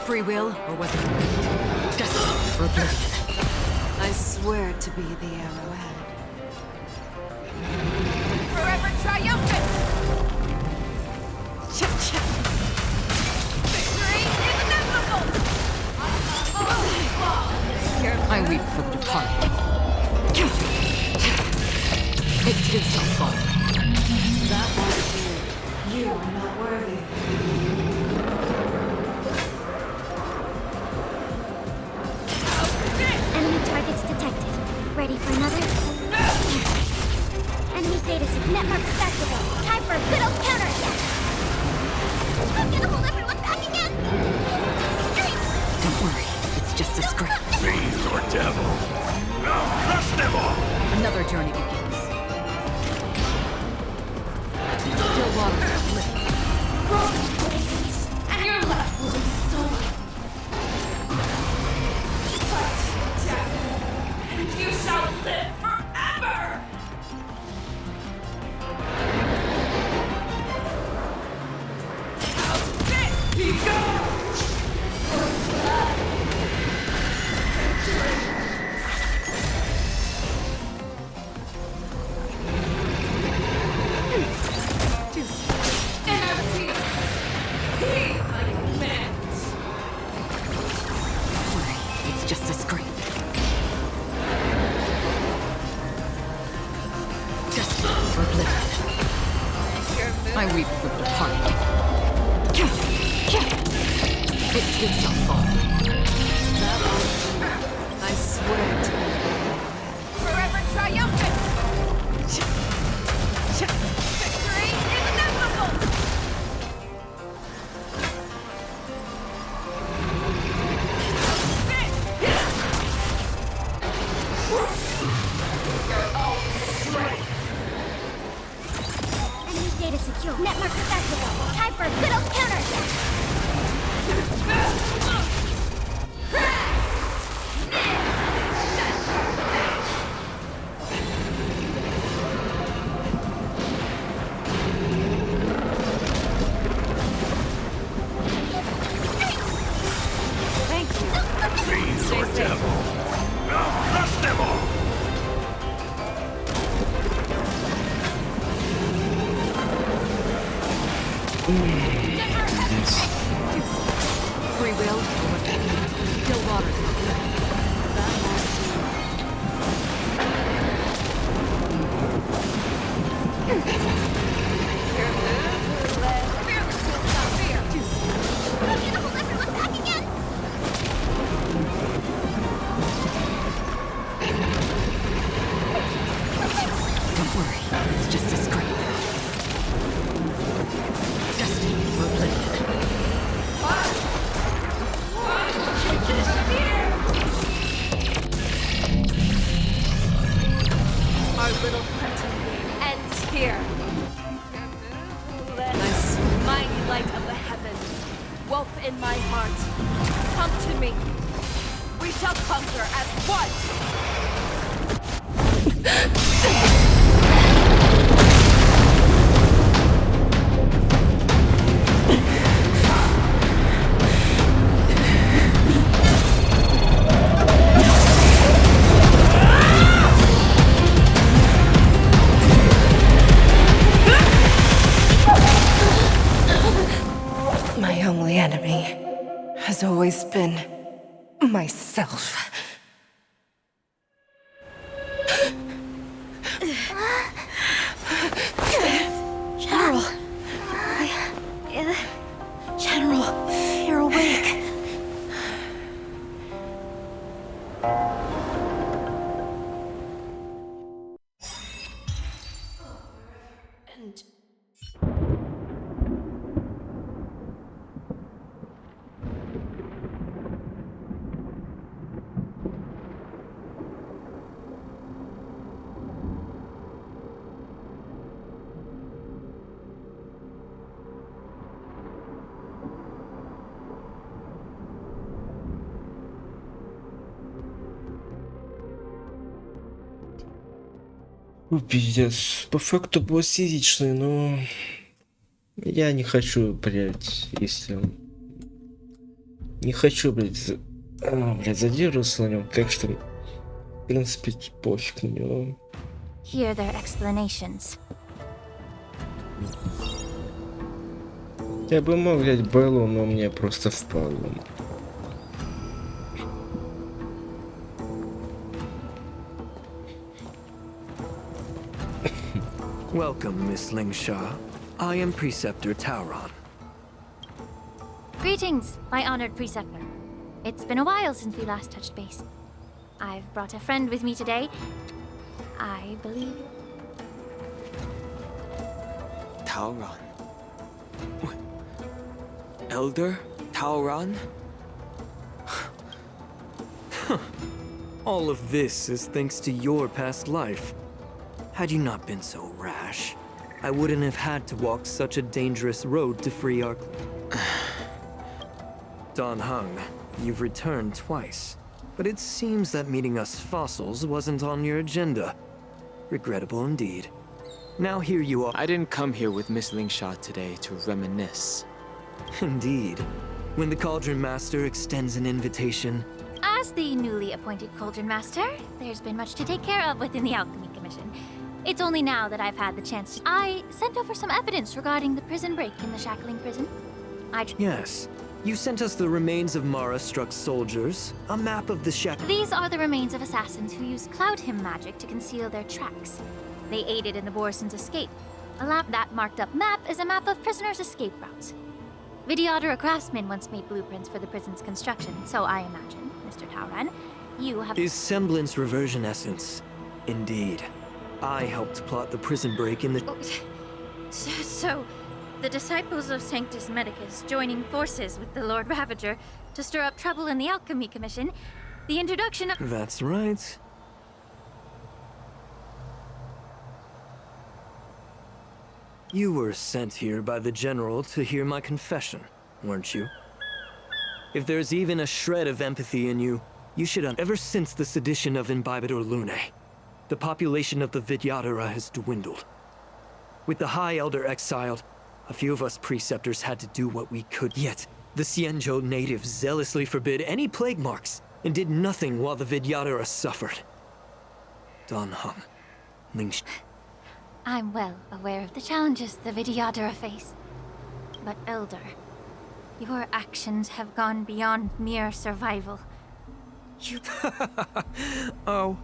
Speaker 12: Free will, or was it fate?
Speaker 11: Destined for oblivion.
Speaker 4: I swear to be the arrowhead.
Speaker 7: Forever triumphant! Cha-cha! Victory is inevitable!
Speaker 11: I weep for the departed. It too shall fall.
Speaker 13: That was you. You are not worthy.
Speaker 8: Enemy targets detected. Ready for another? Enemy data set network activated. Time for a good old counterattack. I'm gonna hold everyone back again. Scream!
Speaker 11: Don't worry, it's just a scrap.
Speaker 10: Fiends or devil. I'll crush them all!
Speaker 11: Another journey begins. Still waters are lit.
Speaker 7: And your left will be stolen. And you shall live forever!
Speaker 11: Don't worry, it's just a scrape. Destined for oblivion. I weep for the departed. It too shall fall.
Speaker 4: I swear to be the arrowhead.
Speaker 7: Forever triumphant! Victory is inevitable!
Speaker 8: Enemy data secure. Network activated. Time for a good old counterattack.
Speaker 4: Thank you.
Speaker 10: Fiends or devil. I'll crush them all!
Speaker 11: Free will over faith. Still waters are lit. That was
Speaker 8: I'm gonna hold everyone back again.
Speaker 11: Don't worry, it's just a scrape. Destined for oblivion.
Speaker 7: Our little hunting game ends here. Mighty light of the heavens, wealth in my heart, come to me. We shall conquer as one.
Speaker 13: My only enemy has always been myself. General! General, you're awake. And
Speaker 1: Пиздец. По факту было физичный, но я не хочу, блядь, если... Не хочу, блядь, Блядь, задерживался на нем, так что, в принципе, пофиг на него.
Speaker 8: Hear their explanations.
Speaker 1: Я бы мог взять Беллу, но мне просто впало.
Speaker 3: Welcome, Miss Lingshaw. I am Preceptor Tauron.
Speaker 8: Greetings, my honored preceptor. It's been a while since we last touched base. I've brought a friend with me today. I believe.
Speaker 15: Tauron. Elder Tauron?
Speaker 3: All of this is thanks to your past life. Had you not been so rash, I wouldn't have had to walk such a dangerous road to free our... Don Hung, you've returned twice. But it seems that meeting us fossils wasn't on your agenda. Regrettable indeed. Now here you are.
Speaker 15: I didn't come here with Miss Lingshaw today to reminisce.
Speaker 3: Indeed. When the Cauldron Master extends an invitation...
Speaker 8: As the newly appointed Cauldron Master, there's been much to take care of within the Alchemy Commission. It's only now that I've had the chance to... I sent over some evidence regarding the prison break in the Shackling prison.
Speaker 3: Yes. You sent us the remains of Mara-struck soldiers, a map of the
Speaker 8: These are the remains of assassins who used Cloud Hymn magic to conceal their tracks. They aided in the Borison's escape. That marked-up map is a map of prisoners' escape routes. Vidyadhara craftsmen once made blueprints for the prison's construction, so I imagine, Mr. Tauron, you have...
Speaker 3: Is semblance reversion essence. Indeed. I helped plot the prison break in the...
Speaker 8: So, the disciples of Sanctus Medicus joining forces with the Lord Ravager to stir up trouble in the Alchemy Commission, the introduction of...
Speaker 3: That's right. You were sent here by the General to hear my confession, weren't you? If there's even a shred of empathy in you, you should ever since the sedition of Imbibidor Lunae, the population of the Vidyadhara has dwindled. With the High Elder exiled, a few of us preceptors had to do what we could. Yet, the Xianzhou natives zealously forbid any plague marks and did nothing while the Vidyadhara suffered. Don Hung, Ling...
Speaker 8: I'm well aware of the challenges the Vidyadhara face. But Elder, your actions have gone beyond mere survival. You...
Speaker 3: Oh.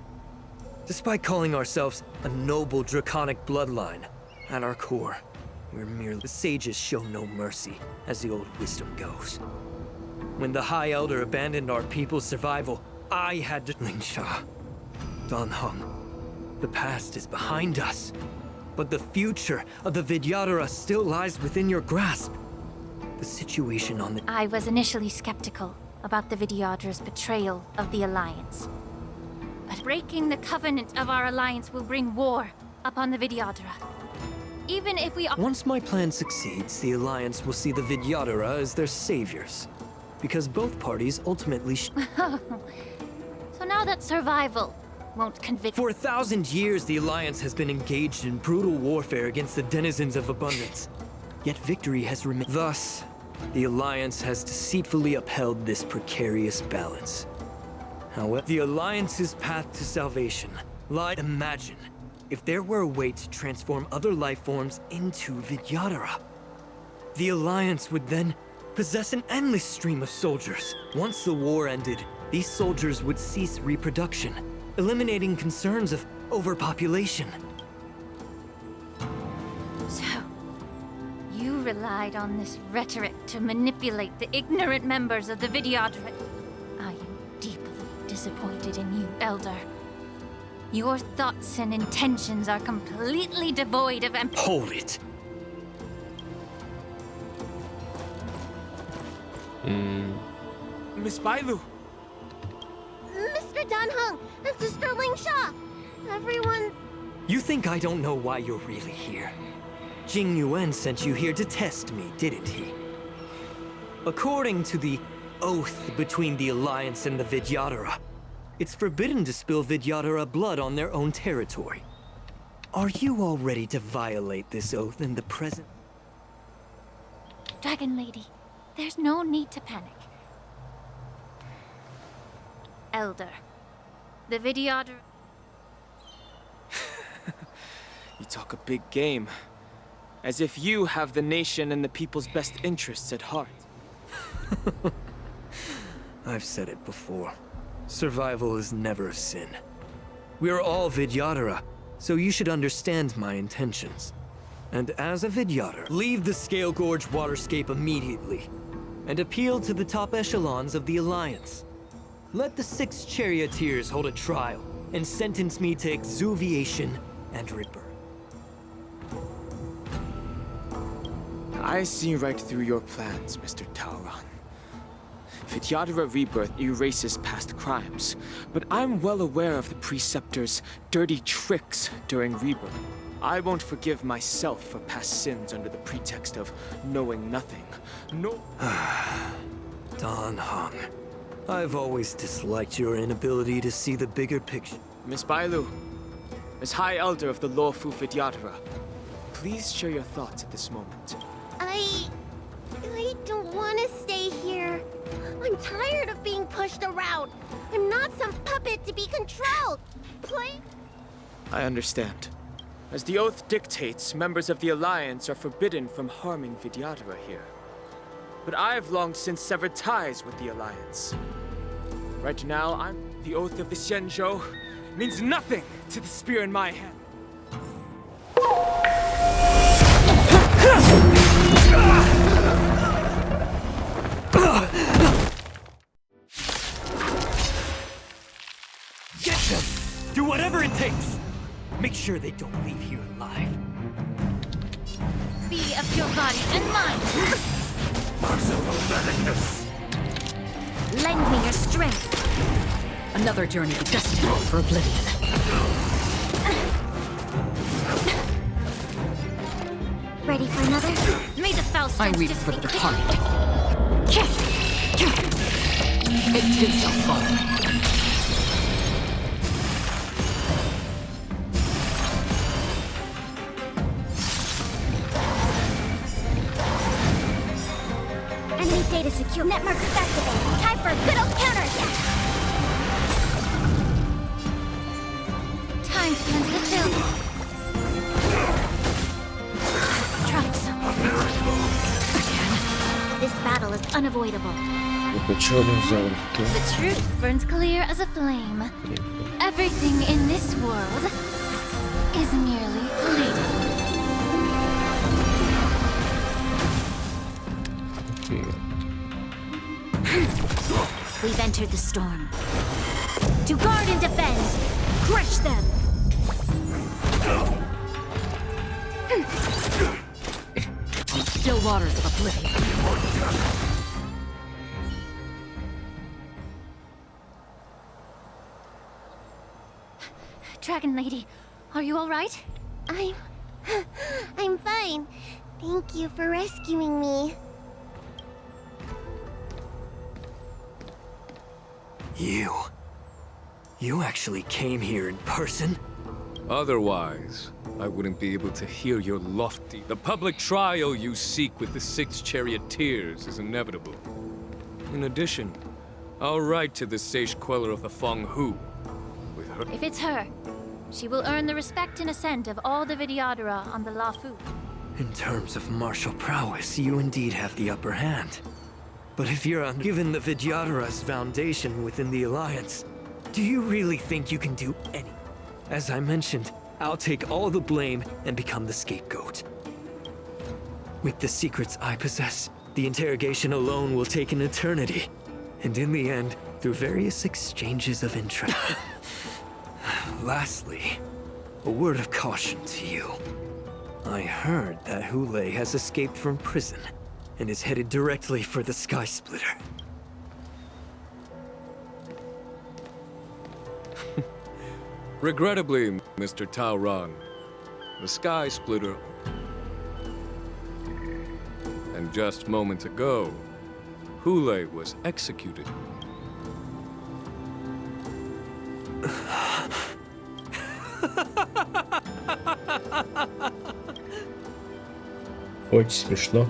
Speaker 3: Despite calling ourselves a noble draconic bloodline, at our core, we're merely... The sages show no mercy, as the old wisdom goes. When the High Elder abandoned our people's survival, I had to... Lingsha, Don Hung, the past is behind us. But the future of the Vidyadhara still lies within your grasp. The situation on the...
Speaker 8: I was initially skeptical about the Vidyadhara's betrayal of the Alliance. But breaking the covenant of our alliance will bring war upon the Vidyadhara. Even if we...
Speaker 3: Once my plan succeeds, the Alliance will see the Vidyadhara as their saviors. Because both parties ultimately...
Speaker 8: So now that survival won't convict...
Speaker 3: For 1,000 years, the Alliance has been engaged in brutal warfare against the denizens of abundance. Yet victory has remained. Thus, the Alliance has deceitfully upheld this precarious balance. However, the Alliance's path to salvation lies... Imagine if there were a way to transform other life forms into Vidyadhara. The Alliance would then possess an endless stream of soldiers. Once the war ended, these soldiers would cease reproduction, eliminating concerns of overpopulation.
Speaker 8: So, you relied on this rhetoric to manipulate the ignorant members of the Vidyadhara. I am deeply disappointed in you, Elder. Your thoughts and intentions are completely devoid of empathy.
Speaker 3: Hold it!
Speaker 15: Miss Bailu!
Speaker 5: Mr. Danhung and Sister Lingsha! Everyone...
Speaker 3: You think I don't know why you're really here? Jing Yuan sent you here to test me, didn't he? According to the oath between the Alliance and the Vidyadhara, it's forbidden to spill Vidyadhara blood on their own territory. Are you all ready to violate this oath in the present?
Speaker 8: Dragon Lady, there's no need to panic.
Speaker 5: elder. The Vidyadhara...
Speaker 15: You talk a big game. As if you have the nation and the people's best interests at heart.
Speaker 3: I've said it before. Survival is never a sin. We're all Vidyadhara, so you should understand my intentions. And as a Vidyadhara, leave the Scale Gorge waterscape immediately, and appeal to the top echelons of the Alliance. Let the 6 charioteers hold a trial, and sentence me to exuviation and rebirth.
Speaker 15: I see right through your plans, Mr. Tauron. Vidyadhara rebirth erases past crimes, but I'm well aware of the Preceptor's dirty tricks during rebirth. I won't forgive myself for past sins under the pretext of knowing nothing. No.
Speaker 3: Dan Heng, I've always disliked your inability to see the bigger picture.
Speaker 15: Miss Bailu, as High Elder of the Lawfu Vidyadhara, please share your thoughts at this moment.
Speaker 8: I don't want to stay here. I'm tired of being pushed around. I'm not some puppet to be controlled. Please.
Speaker 15: I understand. As the oath dictates, members of the Alliance are forbidden from harming Vidyadhara here. But I've long since severed ties with the Alliance. Right now, the oath of the Xianzhou means nothing to the spear in my hand.
Speaker 3: Get them! Do whatever it takes! Make sure they don't leave here alive.
Speaker 5: Be of your body and mind!
Speaker 2: Merciful madness!
Speaker 5: Lend me your strength!
Speaker 11: Another journey destined for oblivion.
Speaker 5: Ready for another? May the Faust
Speaker 11: I weep for the departed. It too shall fall.
Speaker 8: Enemy data secure. Net markers activated. Time for a good old counterattack.
Speaker 5: Time to cleanse the film. Try some. This battle is unavoidable. The truth burns clear as a flame. Everything in this world is merely fleeting. We've entered the storm. To guard and defend! Crush them!
Speaker 11: On the still waters of oblivion.
Speaker 5: Dragon Lady, are you all right?
Speaker 8: I'm fine. Thank you for rescuing me.
Speaker 3: You actually came here in person?
Speaker 16: Otherwise, I wouldn't be able to hear your lofty... The public trial you seek with the 6 charioteers is inevitable. In addition, I'll write to the Sage Queller of the Feng Hu. With her...
Speaker 5: If it's her, she will earn the respect and assent of all the Vidyadhara on the Lawfu.
Speaker 3: In terms of martial prowess, you indeed have the upper hand. But if you're given the Vidyadhara's foundation within the Alliance, do you really think you can do any? As I mentioned, I'll take all the blame and become the scapegoat. With the secrets I possess, the interrogation alone will take an eternity. And in the end, through various exchanges of interest. Lastly, a word of caution to you. I heard that Hule has escaped from prison and is headed directly for the Sky Splitter.
Speaker 16: Regrettably, Mr. Tauron, the Sky Splitter... And just moments ago, Hule was executed.
Speaker 1: Очень смешно.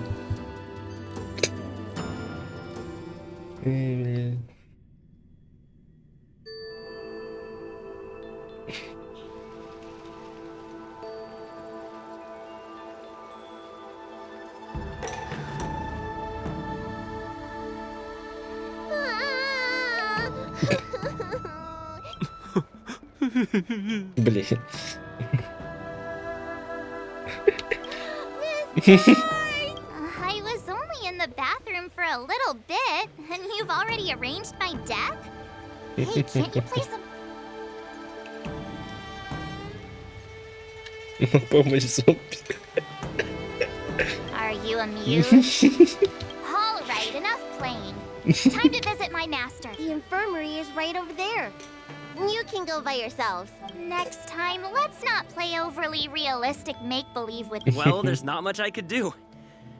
Speaker 1: Блин.
Speaker 8: I was only in the bathroom for a little bit, and you've already arranged my death? Hey, can't you play some...
Speaker 1: Помощь зомби.
Speaker 8: Are you amused? All right, enough playing. Time to visit my master.
Speaker 5: The infirmary is right over there. You can go by yourselves.
Speaker 8: Next time, let's not play overly realistic make-believe with...
Speaker 17: Well, there's not much I could do.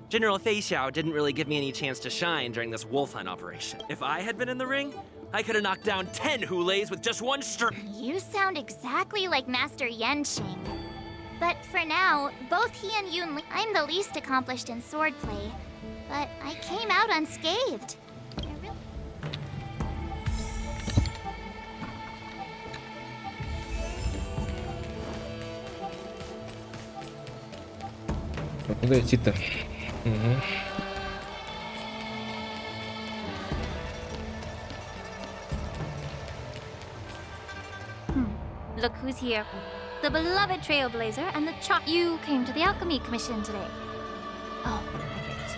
Speaker 17: General Fei Xiao didn't really give me any chance to shine during this wolf hunt operation. If I had been in the ring, I could have knocked down 10 Hulays with just one string.
Speaker 8: You sound exactly like Master Yenqing. But for now, both he and Yunli... I'm the least accomplished in swordplay, but I came out unscathed.
Speaker 1: А куда идти-то? Угу.
Speaker 5: Look who's here. The beloved trailblazer and the You came to the alchemy commission today. Oh, I get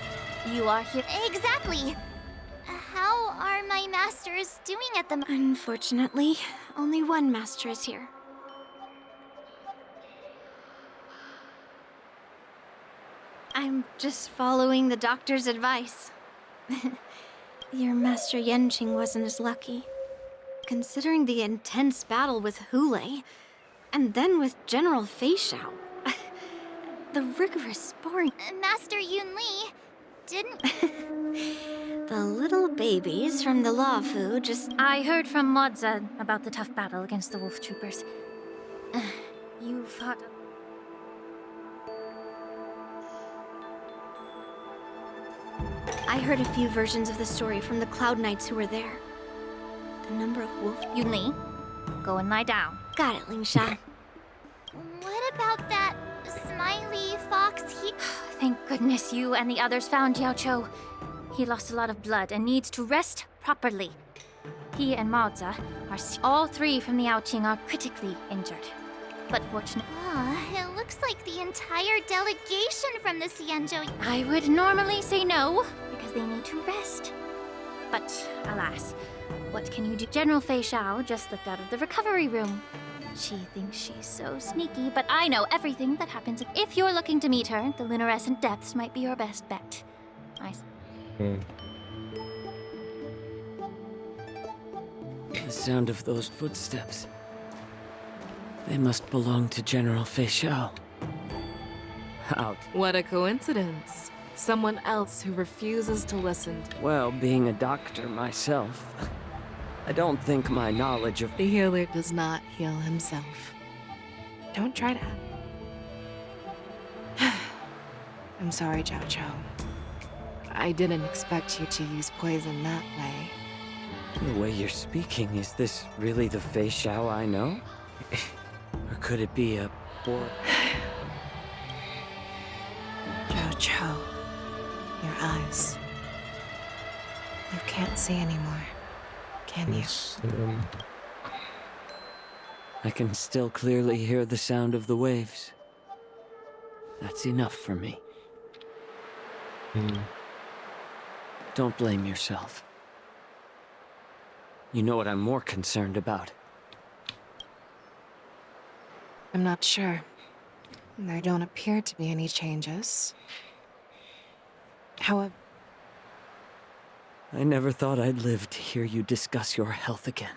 Speaker 5: it. You are here.
Speaker 8: Exactly. How are my masters doing at the...
Speaker 5: Unfortunately, only one master is here. I'm just following the doctor's advice. Your Master Yenqing wasn't as lucky. Considering the intense battle with Hulei, and then with General Fei Xiao, the rigorous sparring...
Speaker 8: Master Yunli, didn't...
Speaker 5: The little babies from the Law Fu just... I heard from Modza about the tough battle against the wolf troopers. You fought... I heard a few versions of the story from the Cloud Knights who were there. The number of wolf...
Speaker 8: Yunli, go and lie down.
Speaker 5: Got it, Lingsha.
Speaker 8: What about that smiley fox he...
Speaker 5: Thank goodness you and the others found Yao Cho. He lost a lot of blood and needs to rest properly. He and Maoza are... All three from the Yaoqing are critically injured. But fortunately...
Speaker 8: it looks like the entire delegation from the Xianzhou...
Speaker 5: I would normally say no, because they need to rest. But, alas, what can you do? General Fei Xiao just slipped out of the recovery room. She thinks she's so sneaky, but I know everything that happens. If you're looking to meet her, the luminescent depths might be your best bet.
Speaker 15: The sound of those footsteps. They must belong to General Fei Xiao. Out.
Speaker 4: What a coincidence. Someone else who refuses to listen.
Speaker 15: Well, being a doctor myself, I don't think my knowledge of...
Speaker 4: The healer does not heal himself. Don't try to... I'm sorry, Zhao Cho. I didn't expect you to use poison that way.
Speaker 15: The way you're speaking, is this really the Fei Xiao I know? Or could it be a boy?
Speaker 4: Zhao Cho, your eyes. You can't see anymore, can you?
Speaker 15: I can still clearly hear the sound of the waves. That's enough for me. Don't blame yourself. You know what I'm more concerned about.
Speaker 4: I'm not sure. There don't appear to be any changes. However...
Speaker 15: I never thought I'd live to hear you discuss your health again.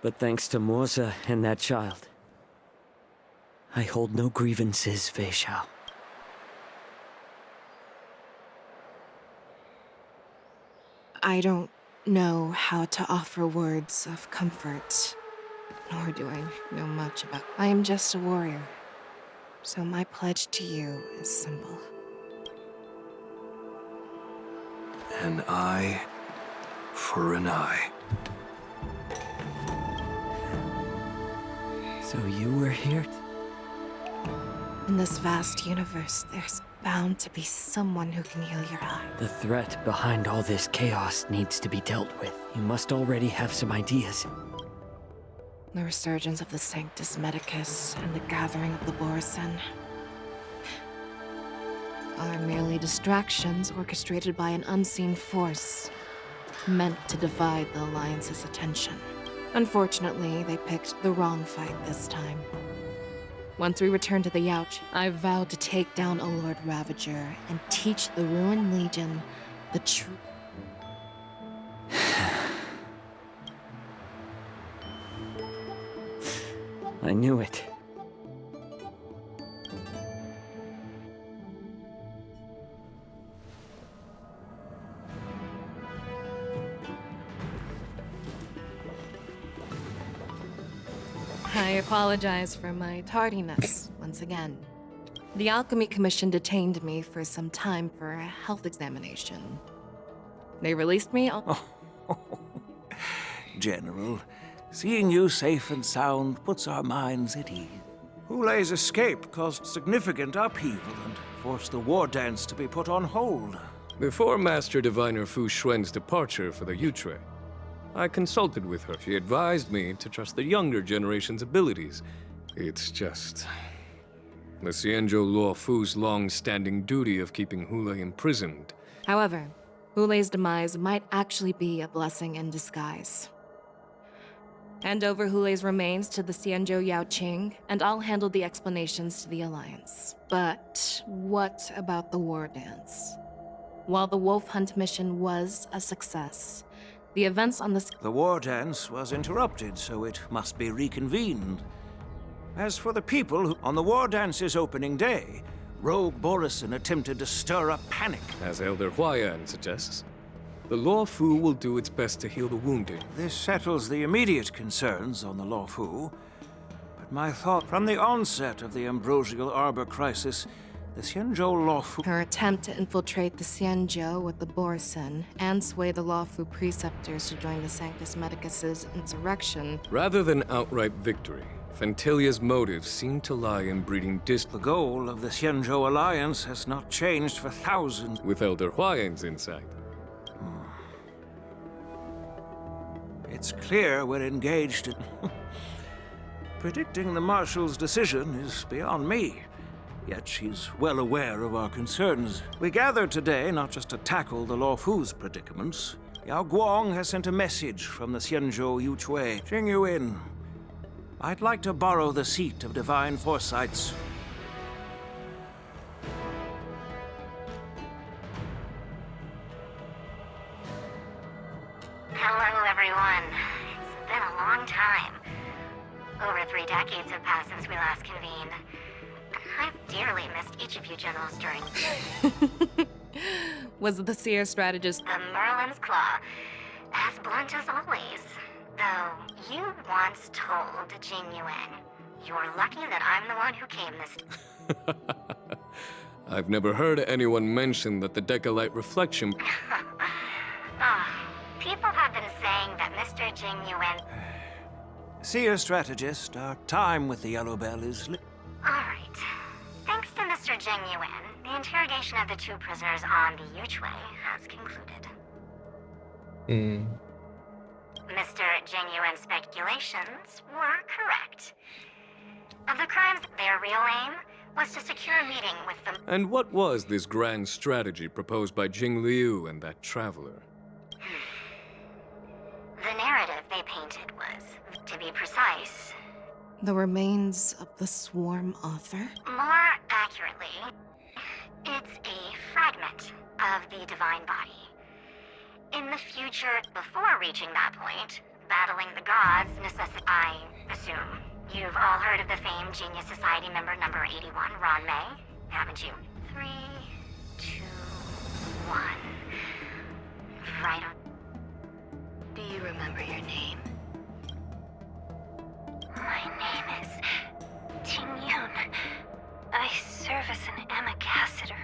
Speaker 15: But thanks to Moza and that child, I hold no grievances, Fei Xiao.
Speaker 4: I don't know how to offer words of comfort, nor do I know much about... I am just a warrior, so my pledge to you is simple.
Speaker 3: An eye for an eye.
Speaker 15: So you were here?
Speaker 4: In this vast universe, there's bound to be someone who can heal your eye.
Speaker 18: The threat behind all this chaos needs to be dealt with. You must already have some ideas.
Speaker 4: The resurgence of the Sanctus Medicus and the gathering of the Borsen are merely distractions orchestrated by an unseen force, meant to divide the Alliance's attention. Unfortunately, they picked the wrong fight this time. Once we return to the Yautj, I vowed to take down a Lord Ravager and teach the Ruined Legion the truth.
Speaker 18: I knew it.
Speaker 4: I apologize for my tardiness once again. The Alchemy Commission detained me for some time for a health examination. They released me on—
Speaker 2: General, seeing you safe and sound puts our minds at ease. Hulei's escape caused significant upheaval and forced the war dance to be put on hold.
Speaker 16: Before Master Diviner Fu Xuan's departure for the Yutre, I consulted with her. She advised me to trust the younger generation's abilities. It's just the Xianzhou Luo Fu's long-standing duty of keeping Hulei imprisoned.
Speaker 4: However, Hulei's demise might actually be a blessing in disguise. Hand over Hulei's remains to the Xianzhou Yaoqing, and I'll handle the explanations to the Alliance. But what about the war dance? While the Wolf Hunt mission was a success, the events on
Speaker 2: The war dance was interrupted, so it must be reconvened. As for the people on the war dance's opening day, Rogue Borison attempted to stir up panic.
Speaker 16: As Elder Huayan suggests, the Luo Fu will do its best to heal the wounded.
Speaker 2: This settles the immediate concerns on the Luo Fu. But my thought from the onset of the Ambrosial Arbor crisis, the Xianzhou Luo Fu—
Speaker 4: Her attempt to infiltrate the Xianzhou with the Borison and sway the Luo Fu preceptors to join the Sanctus Medicus's insurrection.
Speaker 16: Rather than outright victory, Fentilia's motives seem to lie in breeding
Speaker 2: The goal of the Xianzhou Alliance has not changed for thousands.
Speaker 16: With Elder Huayan's insight.
Speaker 2: It's clear we're engaged in— Predicting the Marshal's decision is beyond me. Yet she's well aware of our concerns. We gathered today not just to tackle the Luo Fu's predicaments. Yao Guang has sent a message from the Xianzhou Yuchui. Jing Yuin, I'd like to borrow the seat of divine foresights.
Speaker 19: Hello, everyone. It's been a long time. Over 3 decades have passed since we last convened. I've dearly missed each of you generals during—
Speaker 4: Was the Seer strategist—
Speaker 19: The Merlin's Claw. As blunt as always. Though, you once told Jing Yuan, you're lucky that I'm the one who came this—
Speaker 16: I've never heard anyone mention that the Decalite reflection—
Speaker 19: People have been saying that Mr. Jing Yuan—
Speaker 2: Seer strategist, our time with the Yellow Bell is
Speaker 19: Alright. Thanks to Mr. Jing Yuan, the interrogation of the 2 prisoners on the Yuchui has concluded. Mr. Jing Yuan's speculations were correct. Of the crimes, their real aim was to secure a meeting with them.
Speaker 16: And what was this grand strategy proposed by Jing Liu and that traveler?
Speaker 19: The narrative they painted was, to be precise,
Speaker 4: the remains of the Swarm author?
Speaker 19: more accurately, it's a fragment of the Divine Body. In the future, before reaching that point, battling the gods I assume you've all heard of the famed Genius Society member number 81, Ron May, haven't you? 3, 2, 1. Right on. Do you remember your name? My name is Ting Yun. I serve as an ambassador.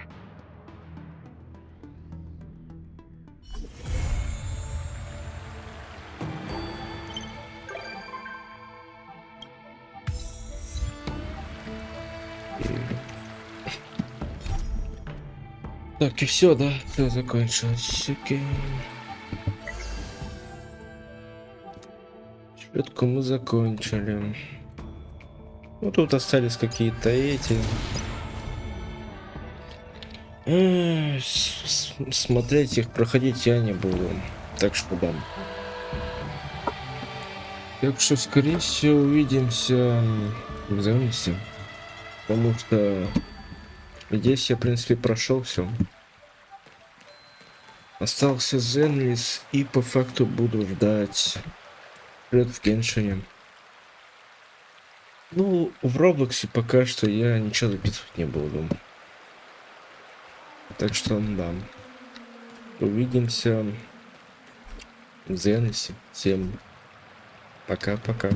Speaker 1: Так, и все, да? Все закончилось. Окей. Четко мы закончили. Ну, тут остались какие-то эти. Смотреть их, проходить я не буду. Так что да. Так что, скорее всего, увидимся в записи. Потому что здесь я, в принципе, прошел все. Остался Зенлис и по факту буду ждать в Геншине. Ну, в Роблоксе пока что я ничего записывать не буду. Так что, да. Увидимся в Зенлисе. Всем пока-пока.